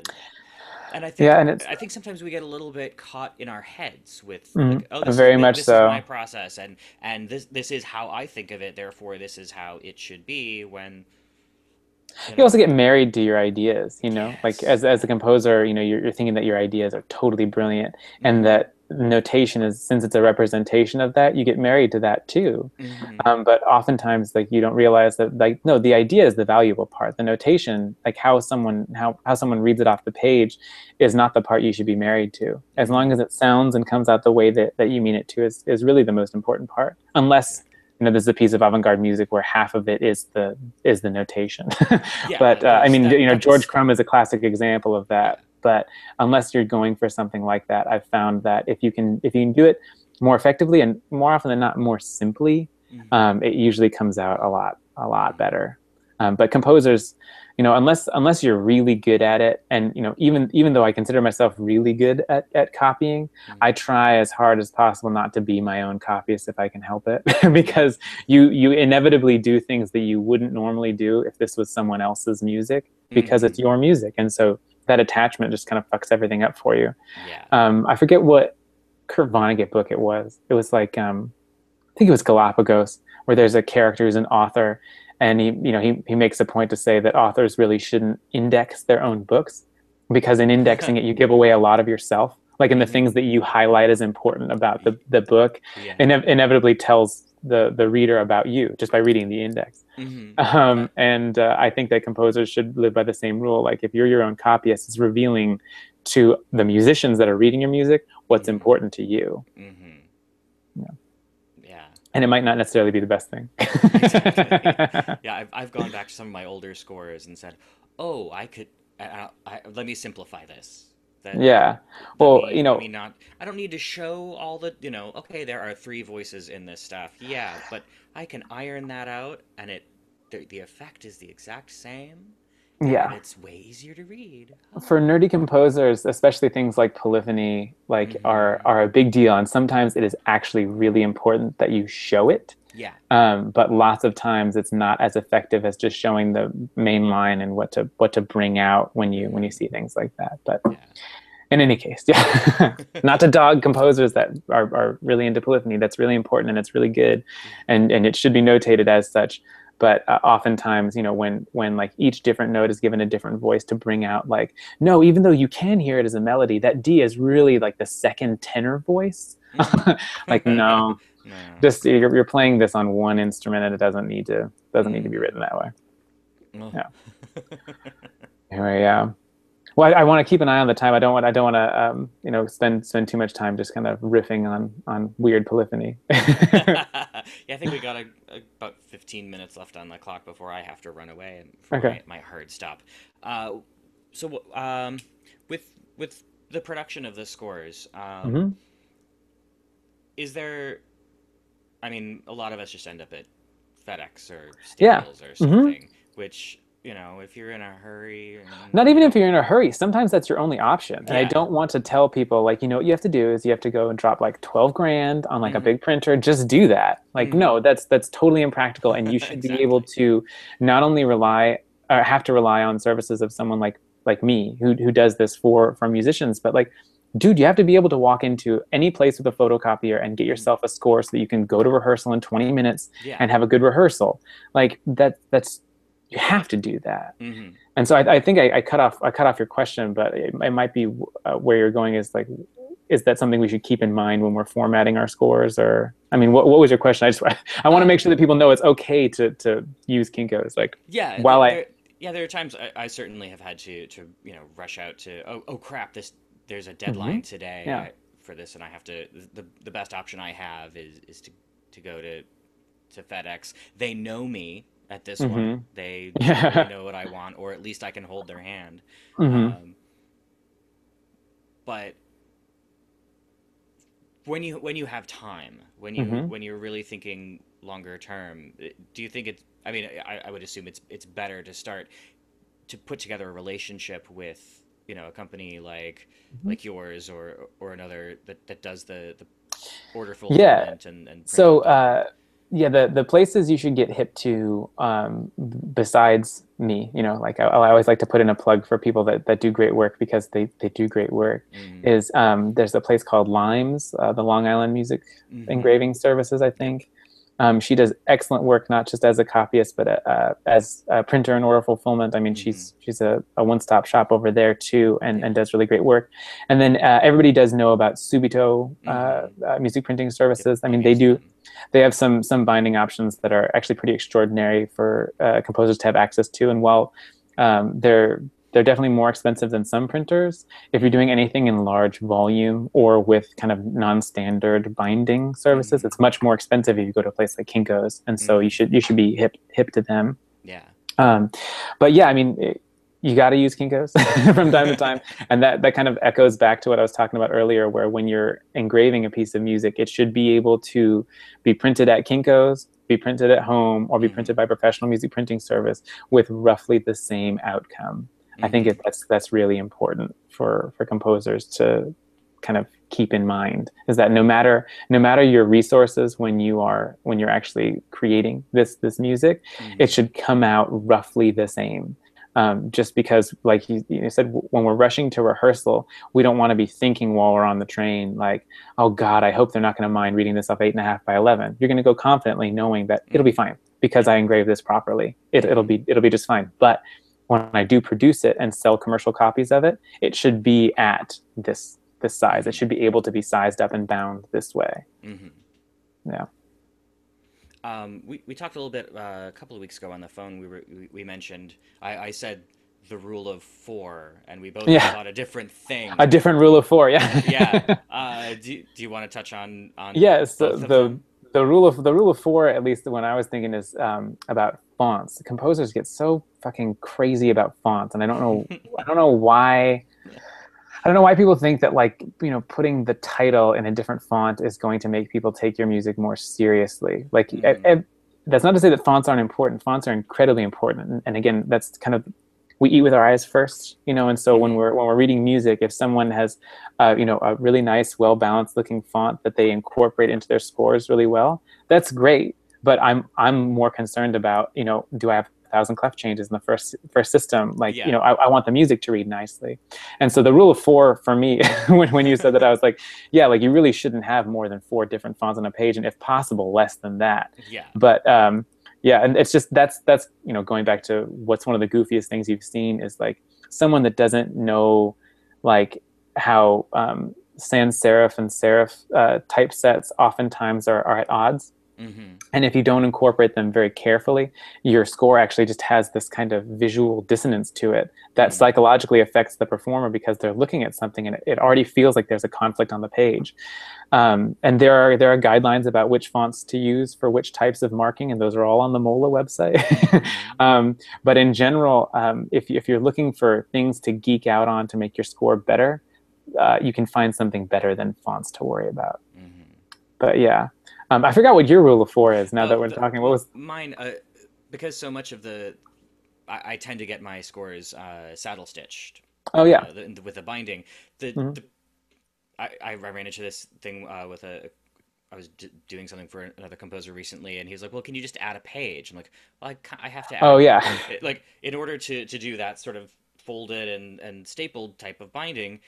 And
Yeah, and it's
I think sometimes we get a little bit caught in our heads with like, oh,
very much
this is my
so.
process, and this is how I think of it, therefore this is how it should be. When you
You also
know,
get married to your ideas, like
yes,
as a
yeah.
composer, you're thinking that your ideas are totally brilliant, and
Mm-hmm.
that notation is, since it's a representation of that, you get married to that too.
Mm-hmm.
But oftentimes, like you don't realize that, like, no, the idea is the valuable part. The notation, like how someone reads it off the page, is not the part you should be married to. As long
Mm-hmm.
as it sounds and comes out the way that you mean it to, is really the most important part. Unless
Exactly.
there's a piece of avant-garde music where half of it is the notation.
Yeah,
But I
there's
mean, George
that's
Crumb is a classic example of
yeah.
that. But unless you're going for something like that, I've found that if you can do it more effectively and more often than not more simply,
Mm-hmm.
it usually comes out a lot
Mm-hmm.
better. But composers, unless you're really good at it, and even though I consider myself really good at copying, I
Mm.
try as hard as possible not to be my own copyist if I can help it,
Yeah.
because you inevitably do things that you wouldn't normally do if this was someone else's music, because
Mm-hmm.
it's your music, and so that attachment just kind of fucks everything up for you.
Yeah.
I forget what Kurt Vonnegut book it was. It was like I think it was Galapagos, where there's a character who's an author, and he makes a point to say that authors really shouldn't index their own books, because in indexing it you give away a lot of yourself. Like in the
Mm-hmm.
things that you highlight as important about the book,
Yeah.
inevitably tells the reader about you just by reading the index.
Mm-hmm.
And I think that composers should live by the same rule. Like if you're your own copyist, it's revealing to the musicians that are reading your music what's
Mm-hmm.
important to you.
Mm-hmm.
Yeah.
Yeah.
And it might not necessarily be the best thing.
Exactly. Yeah, I've gone back to some of my older scores and said, "Oh, I could. Let me simplify this. That
Yeah.
let
Well,
me let me not. I don't need to show all the. Okay, there are three voices in this stuff. Yeah, but I can iron that out, and the effect is the exact same, and
yeah.
it's way easier to read.
For
Oh.
nerdy composers, especially things like polyphony, like
Mm-hmm.
are a big deal. And sometimes it is actually really important that you show it.
Yeah.
But lots of times it's not as effective as just showing the main line and what to bring out when you
Mm-hmm.
see things like that. But
Yeah.
in any case, yeah, not to dog composers that are really into polyphony. That's really important and it's really good,
Yeah.
and it should be notated as such. But oftentimes, when like each different note is given a different voice to bring out, like, no, even though you can hear it as a melody, that D is really like the second tenor voice.
Mm-hmm.
Like, no,
No.
just you're playing this on one instrument, and it doesn't need to be
Mm-hmm.
written that way.
Oh.
Yeah. Anyway, yeah. Well, I want to keep an eye on the time. I don't want to spend too much time just kind of riffing on weird polyphony.
Yeah, I think we got about 15 minutes left on the clock before I have to run away and for
Okay.
my hard stop. Uh, so, with the production of the scores,
Hmm.
is there? I mean, a lot of us just end up at FedEx or
Yeah.
Staples or
Hmm.
something, which if you're in a hurry and
Not even if you're in a hurry. Sometimes that's your only option. And I
yeah.
don't want to tell people, like, what you have to do is you have to go and drop like 12 grand on like a
Mm-hmm.
big printer. Just do that. Like,
Mm-hmm.
no, that's totally impractical. And you should be able
Exactly.
to not only rely or have to rely on services of someone like me who does this for musicians, but like, dude, you have to be able to walk into any place with a photocopier and get
Mm-hmm.
yourself a score so that you can go to rehearsal in 20 minutes
Yeah.
and have a good rehearsal. Like that's you have to do that.
Mm-hmm.
And so I think I cut off your question, but it might be where you're going is like, is that something we should keep in mind when we're formatting our scores? Or I mean, what was your question? I want to
Uh,
make sure that people know it's okay to use Kinkos. Like
Yeah,
while I
there are times I certainly have had to rush out to oh crap, there's a
hmm
deadline today
yeah
for this, and I have to the best option I have is to go to FedEx. They know me at this one.
hmm
They certainly
yeah
know what I want, or at least I can hold their hand.
hmm
Um, but when you have time,
hmm
when you're really thinking longer term, do you think it's? I mean, I would assume it's better to start to put together a relationship with a company like yours or another that does the order
yeah.
fulfillment and print
So
out the
yeah, the places you should get hip to, besides me, like I always like to put in a plug for people that do great work, because they do great work,
mm-hmm.
is there's a place called Limes, the Long Island Music
Mm-hmm.
Engraving Services, I
Yep.
think. She does excellent work, not just as a copyist, but as a printer and order fulfillment. I mean,
Mm-hmm.
she's a one-stop shop over there too, and,
Yeah.
and does really great work. And then everybody does know about Subito
Mm-hmm.
music printing
Yep.
services. I mean,
I've
they
used
do.
them.
They have some binding options that are actually pretty extraordinary for composers to have access to. And while they're definitely more expensive than some printers, if you're
Mm-hmm.
doing anything in large volume or with kind of non-standard binding services,
Mm-hmm.
it's much more expensive if you go to a place like Kinko's. And so you
Mm-hmm.
should be hip to them.
Yeah.
Um, but yeah, I mean, you got to use Kinkos from time to time, and that kind of echoes back to what I was talking about earlier, where when you're engraving a piece of music, it should be able to be printed at Kinkos, be printed at home or be
Mm-hmm.
printed by a professional music printing service with roughly the same outcome. I think
Mm-hmm.
that's really important for composers to kind of keep in mind, is that no matter your resources when you're actually creating this music, it
Mm-hmm.
should come out roughly the same. Just because, like you said, when we're rushing to rehearsal, we don't want to be thinking while we're on the train, like, oh God, I hope they're not going to mind reading this off 8.5 by 11. You're going to go confidently knowing that it'll be
Mm-hmm.
fine because
Yeah.
I engraved this properly. It'll
Mm-hmm.
be just fine. But when I do produce it and sell commercial copies of it, it should be at this size. It
Mm-hmm.
should be able to be sized up and bound this way.
Mm-hmm.
Yeah.
We talked a little bit a couple of weeks ago on the phone. We mentioned I said the rule of four, and we both
Yeah.
thought a different
A
thing.
different rule of four. Yeah.
Yeah. Do you want to touch on
Yes.
both of them?
The rule of four, at least the one I was thinking, is about fonts. Composers get so fucking crazy about fonts, and I don't know why. I don't know why people think that, like, putting the title in a different font is going to make people take your music more seriously. Like,
Mm-hmm.
that's not to say that fonts aren't important. Fonts are incredibly important, and again, that's kind of, we eat with our eyes first, and so when
Mm-hmm.
we're reading music, if someone has, a really nice, well balanced looking font that they incorporate into their scores really well, that's great. But I'm more concerned about, do I have 1,000 clef changes in the first system? Like,
Yeah.
I want the music to read nicely. And so the rule of four for me, when you said that, I was like, yeah, like, you really shouldn't have more than four different fonts on a page, and if possible, less than that.
Yeah.
But yeah, and it's just that's going back to what's one of the goofiest things you've seen is, like, someone that doesn't know, like, how sans serif and serif typesets oftentimes are at odds.
Mm-hmm.
And if you don't incorporate them very carefully, your score actually just has this kind of visual dissonance to it that
Mm-hmm.
psychologically affects the performer, because they're looking at something and it already feels like there's a conflict on the page. And there are guidelines about which fonts to use for which types of marking, and those are all on the MOLA website.
Mm-hmm.
But in general, if you're looking for things to geek out on to make your score better, you can find something better than fonts to worry about.
Mm-hmm.
But yeah, I forgot what your rule of four is. Now that we're talking, what
Well,
was?
mine, because so much of I tend to get my scores saddle stitched
Oh yeah.
with a binding.
Mm-hmm.
The I ran into this thing with I was doing something for another composer recently, and he was like, "Well, can you just add a page?" I'm like, "Well, I have to
Oh
add
yeah.
like in order to do that sort of folded and stapled type of binding,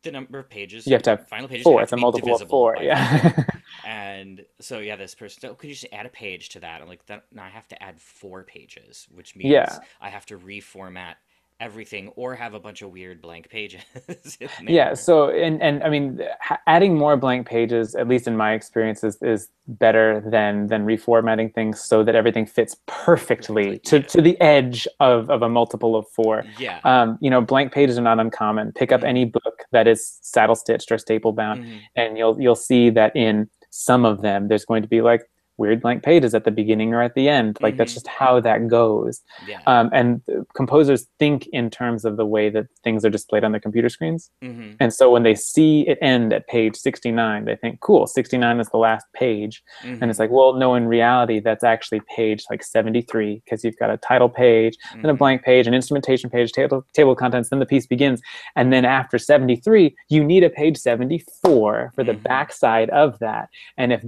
the number of pages,
You have to have
final pages
four.
have
It's
to
a
be
multiple of
divisible
four.
by four."
Yeah.
And so yeah, this person said, "Oh, could you just add a page to that?" I'm like, "That now I have to add 4 pages, which means
Yeah.
I have to reformat everything or have a bunch of weird blank pages in
Yeah.
there."
So, and I mean, adding more blank pages, at least in my experience, is better than reformatting things so that everything fits perfectly
Perfectly,
to the edge of a multiple of four.
yeah.
Blank pages are not uncommon. Pick up any
Mm-hmm.
book that is saddle stitched or staple bound,
Mm-hmm.
and you'll see that in some of them there's going to be, like, weird blank pages at the beginning or at the end. Like, that's
Mm-hmm.
just how that goes.
Yeah.
And composers think in terms of the way that things are displayed on their computer screens.
Mm-hmm.
And so when they see it end at page 69, they think, cool, 69 is the last page. And it's
Mm-hmm.
like, well, no, in reality, that's actually page, like, 73, because you've got a title page, then a
Mm-hmm.
blank page, an instrumentation page, table of contents, then the piece begins. And then after 73, you need a page 74 for the
Mm-hmm.
backside of that. And if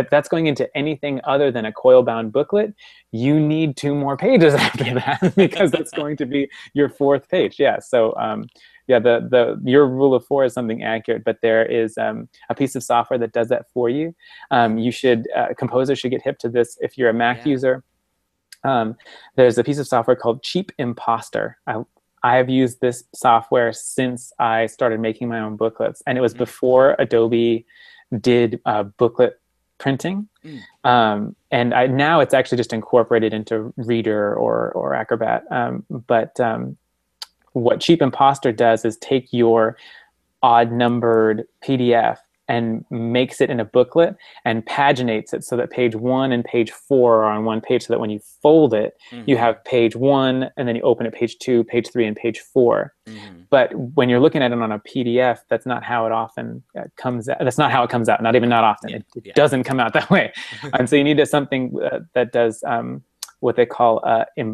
that's going into anything other than a coil bound booklet, you need 2 more pages after
Yeah.
that, because that's going to be your fourth page. Yeah. So yeah, the your rule of four is something accurate, but there is a piece of software that does that for you. You should Composer should get hip to this if you're a Mac
Yeah.
user. Um, there's a piece of software called Cheap Imposter. I have used this software since I started making my own booklets, and it was
Mm.
before Adobe did booklet printing.
Mm.
And now it's actually just incorporated into Reader or Acrobat. But what Cheap Imposter does is take your odd numbered PDF and makes it in a booklet and paginates it so that page 1 and page 4 are on one page, so that when you fold it, you
Mm-hmm.
have page 1, and then you open it page 2, page 3, and page 4.
Mm-hmm.
But when you're looking at it on a PDF, that's not how it often comes out. That's not how it comes out. Not even not often.
Yeah.
It
Yeah.
doesn't come out that way. And so you need something that does what they call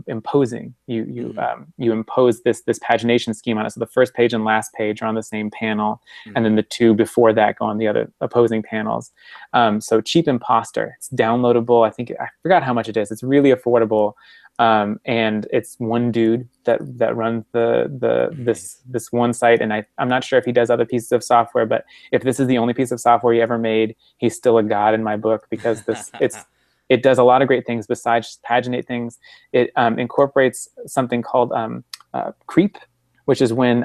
imposing. You impose this pagination scheme on it. So the first page and last page are on the same panel, and then the two before that go on the other opposing panels. So Cheap Imposter. It's downloadable. I forgot how much it is. It's really affordable. And it's one dude that runs
Nice.
this one site, and I'm not sure if he does other pieces of software, but if this is the only piece of software he ever made, he's still a god in my book, because it does a lot of great things besides just paginate things. It incorporates something called creep, which is when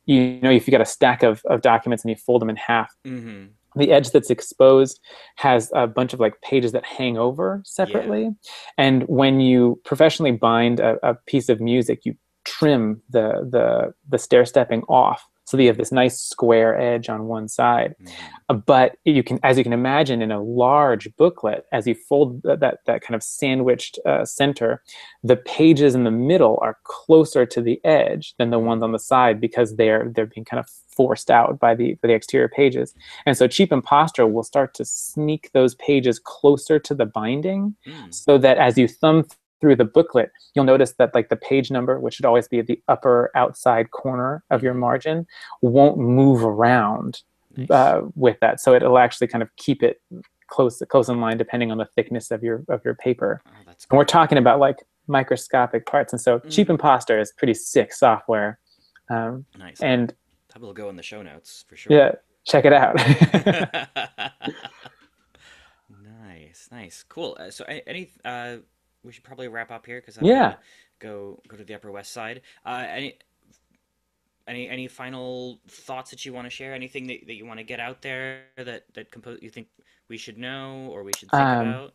if you got a stack of documents and you fold them in half.
Mm-hmm.
The edge that's exposed has a bunch of like pages that hang over
Yeah.
separately. And when you professionally bind a piece of music, you trim the stair stepping off, so that you have this nice square edge on one side.
Mm-hmm.
But as you can imagine, in a large booklet, as you fold that kind of sandwiched center, the pages in the middle are closer to the edge than the ones on the side, because they're being kind of forced out by the exterior pages. And so Cheap Imposter will start to sneak those pages closer to the binding,
Mm.
so that as you thumb through the booklet, you'll notice that like the page number, which should always be at the upper outside corner of your
Mm-hmm.
margin, won't move around
Nice.
with that. So it'll actually kind of keep it close in line, depending on the thickness of your paper.
Oh, that's
And we're
great.
talking about like microscopic parts. And so Cheap
Mm.
Imposter is pretty sick software. Um,
Nice.
and
That will go in the show notes for sure.
yeah, check it out.
Nice, nice, cool. So, any we should probably wrap up here because I've got
Yeah.
to go to the Upper West Side. Any final thoughts that you want to share? Anything that you want to get out there that you think we should know or we should think
Um,
about?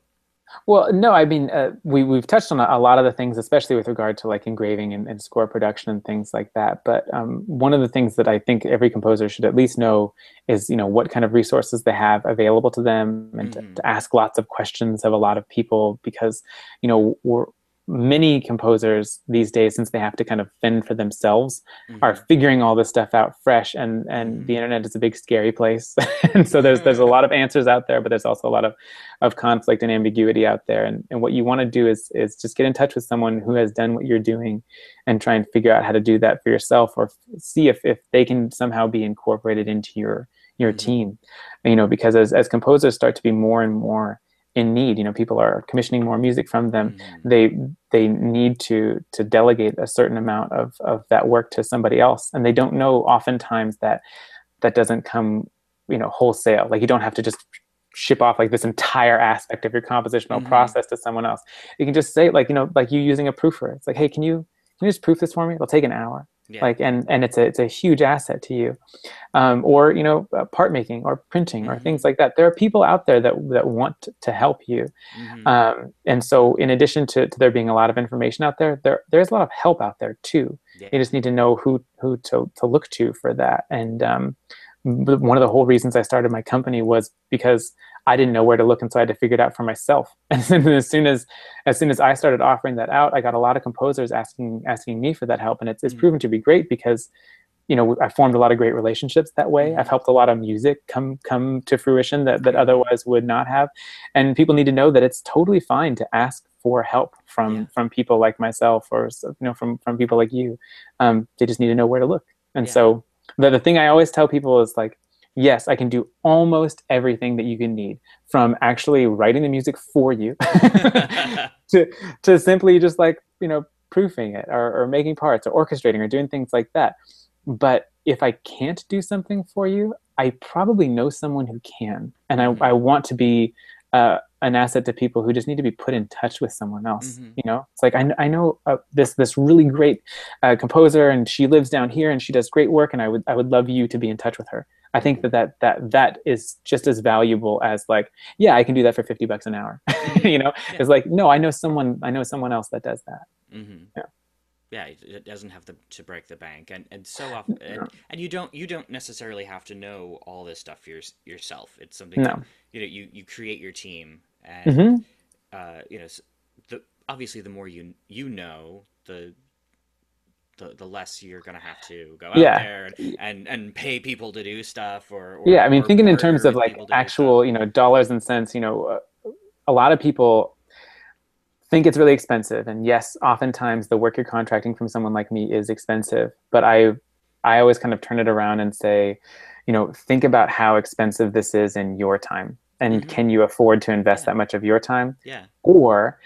Well, no, I mean, we've touched on a lot of the things, especially with regard to like engraving and score production and things like that. But one of the things that I think every composer should at least know is, what kind of resources they have available to them, and
Mm-hmm.
to ask lots of questions of a lot of people, because, many composers these days, since they have to kind of fend for themselves, are
Mm-hmm.
figuring all this stuff out fresh, and the internet is a big scary place. And so there's a
Mm-hmm.
lot of answers out there, but there's also a lot of conflict and ambiguity out there. And what you want to do is just get in touch with someone who has done what you're doing, and try and figure out how to do that for yourself, or see if they can somehow be incorporated into your
Mm-hmm.
team. Because as composers start to be more and more in need, people are commissioning more music from them,
Mm-hmm.
they need to delegate a certain amount of that work to somebody else, and they don't know oftentimes that doesn't come wholesale. Like, you don't have to just ship off like this entire aspect of your compositional
Mm-hmm.
process to someone else. You can just say, like, like you using a proofer. It's like, hey, can you just proof this for me? It'll take an hour.
Yeah.
Like, and it's a huge asset to you. Or part making or printing or
Mm-hmm.
things like that. There are people out there that want to help you.
Mm-hmm.
And so, in addition to there being a lot of information out there's a lot of help out there too. You
Yeah.
just need to know who to look to for that. And one of the whole reasons I started my company was because I didn't know where to look, and so I had to figure it out for myself. And then as soon as I started offering that out, I got a lot of composers asking me for that help, and it's
Mm-hmm.
proven to be great, because I formed a lot of great relationships that way. I've
Mm-hmm.
helped a lot of music come to fruition that
Mm-hmm.
otherwise would not have. And people need to know that it's totally fine to ask for help
Yeah.
from people like myself, or from people like you. They just need to know where to look. And
Yeah.
so the thing I always tell people is, like, yes, I can do almost everything that you can need, from actually writing the music for you to simply just like proofing it, or making parts, or orchestrating, or doing things like that. But if I can't do something for you, I probably know someone who can. And
Mm-hmm.
I want to be an asset to people who just need to be put in touch with someone else.
Mm-hmm.
It's like, I know this really great composer, and she lives down here, and she does great work, and I would love you to be in touch with her. I think that is just as valuable as, like, yeah, I can do that for $50 an hour.
Mm-hmm. Yeah.
It's like, no, I know someone else that does that.
Mm-hmm.
Yeah.
Yeah, it doesn't have to break the bank, and so often, and you don't necessarily have to know all this stuff yourself. It's something that
No.
you create your team, and
Hmm.
the obviously the more you know, the less you're gonna have to go out
Yeah.
there and pay people to do stuff,
Yeah. I mean,
or
thinking in
partner
terms of
with
like
people to do stuff.
actual, dollars and cents, a lot of people think it's really expensive. And yes, oftentimes the work you're contracting from someone like me is expensive. But I always kind of turn it around and say, think about how expensive this is in your time. And
Mm-hmm.
can you afford to invest
Yeah,
that much of your time?
yeah.
Or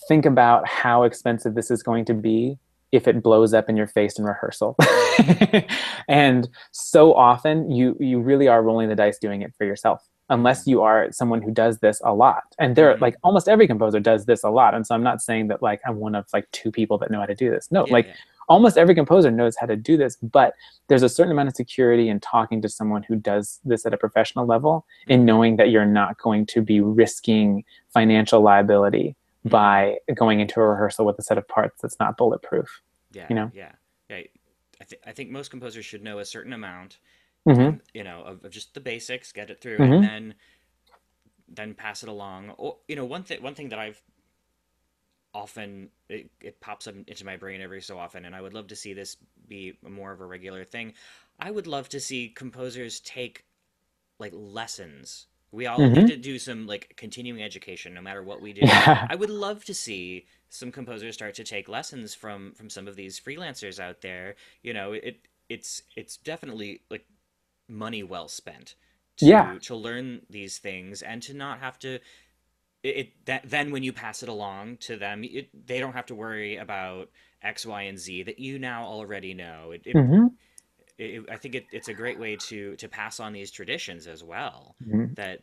think about how expensive this is going to be if it blows up in your face in rehearsal.
Mm-hmm.
And so often you really are rolling the dice doing it for yourself,
Mm-hmm.
unless you are someone who does this a lot. And there,
Mm-hmm.
like, almost every composer does this a lot. And so I'm not saying that like I'm one of like two people that know how to do this. No,
Yeah,
like
yeah.
almost every composer knows how to do this, but there's a certain amount of security in talking to someone who does this at a professional level, in
Mm-hmm.
knowing that you're not going to be risking financial liability
Mm-hmm.
by going into a rehearsal with a set of parts that's not bulletproof,
Yeah,
you know?
yeah, yeah. I think most composers should know a certain amount,
Mm-hmm.
and of just the basics, get it through, and
Mm-hmm.
then pass it along. Or one thing that I've often it pops up into my brain every so often, and I would love to see this be more of a regular thing. I would love to see composers take like lessons. We all need
Mm-hmm.
to do some like continuing education no matter what we do.
Yeah.
I would love to see some composers start to take lessons from some of these freelancers out there. It's definitely like money well spent
Yeah.
to learn these things and to not have to that then when you pass it along to them, they don't have to worry about X, Y, and Z that you now already know.
Mm-hmm.
I think it's a great way to pass on these traditions as well.
Mm-hmm.
That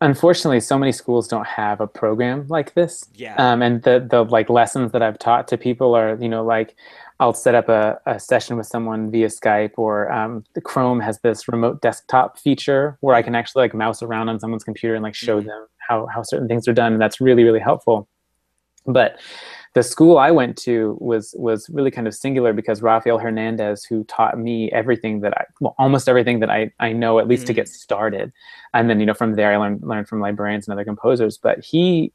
Unfortunately, so many schools don't have a program like this.
yeah.
And the like lessons that I've taught to people are, like I'll set up a session with someone via Skype, or the Chrome has this remote desktop feature where I
Mm-hmm.
can actually like mouse around on someone's computer and like show
Mm-hmm.
them how certain things are done. And that's really, really helpful. But the school I went to was really kind of singular, because Rafael Hernandez, who taught me everything that almost everything that I know, at least to
Mm-hmm.
get started, and then from there I learned from librarians and other composers. But he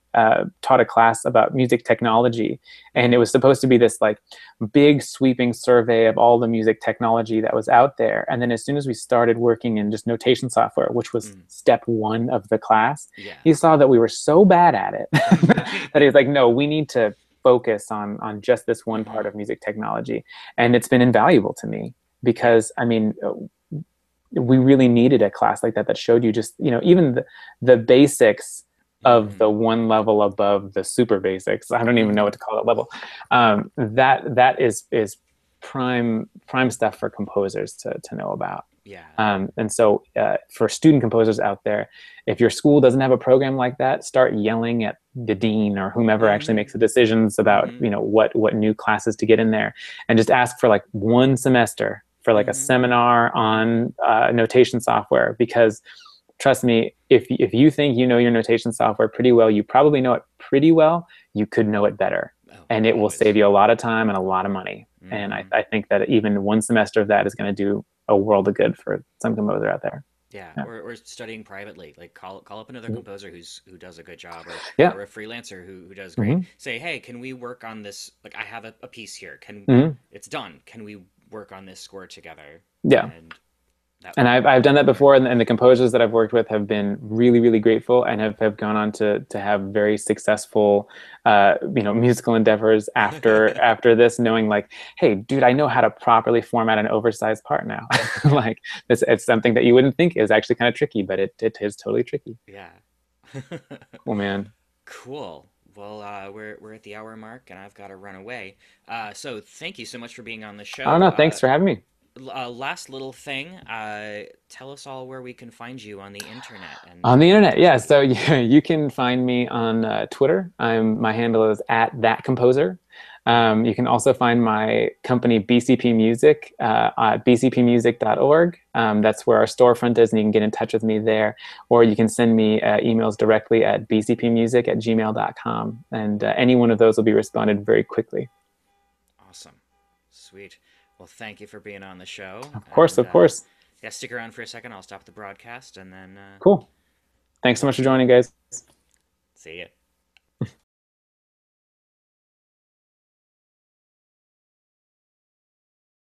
taught a class about music technology, and it
Mm-hmm.
was supposed to be this like big sweeping survey of all the music technology that was out there. And then as soon as we started working in just notation software, which was
Mm-hmm.
step one of the class,
Yeah.
he saw that we were so bad at it that he was like, no, we need to focus on just this one part
Mm-hmm.
of music technology. And it's been invaluable to me,
Yeah.
because I mean, we really needed a class like that that showed you just, even the basics of
Mm-hmm.
the one level above the super basics. I don't even know
Mm-hmm.
what to call that level. That is prime stuff for composers to know about.
Yeah.
And so for student composers out there, if your school doesn't have a program like that, start yelling at the dean or whomever actually
Mm-hmm.
makes the decisions about
Mm-hmm.
what new classes to get in there, and just ask for like one semester for like a
Mm-hmm.
seminar
Mm-hmm.
on notation software. Because trust me, if you think you know your notation software pretty well, you probably know it pretty well. You could know it better,
Oh,
and it will save
always.
you a lot of time and a lot of money. And I,
Mm-hmm.
I think that even one semester of that is going to do a world of good for some composer out there.
Yeah,
Yeah.
or studying privately. Like call up another
Mhm.
composer who does a good job,
Yeah.
or a freelancer who does great.
Hmm.
Say, hey, can we work on this? Like, I have a piece here. Can
Hmm.
It's done? Can we work on this score together?
Yeah.
And that
And I've done that
that'll
before,
work.
and the composers that I've worked with have been really, really grateful, and have gone on to have very successful, musical endeavors after this, knowing like, hey, dude, I know how to properly format an oversized part now. Like it's something that you wouldn't think is actually kind of tricky, but it is totally tricky.
Yeah.
Cool, man.
Cool. Well, we're at the hour mark, and I've got to run away. So thank you so much for being on the
I don't
show.
know. Thanks for having me.
Last little thing. Tell us all where we can find you on the internet
On the
and
internet, yeah.
socials.
So you can find me on Twitter. My handle is at that composer. You can also find my company BCP Music at bcpmusic.org. That's where our storefront is, and you can get in touch with me there. Or you can send me emails directly at bcpmusic@gmail.com, and any one of those will be responded very quickly.
Awesome. Sweet. Well, thank you for being on the show.
Of course,
And
of course.
yeah, stick around for a second. I'll stop the broadcast and then
Cool.
we'll
Thanks so
talk
much for
to you.
joining, guys.
See ya.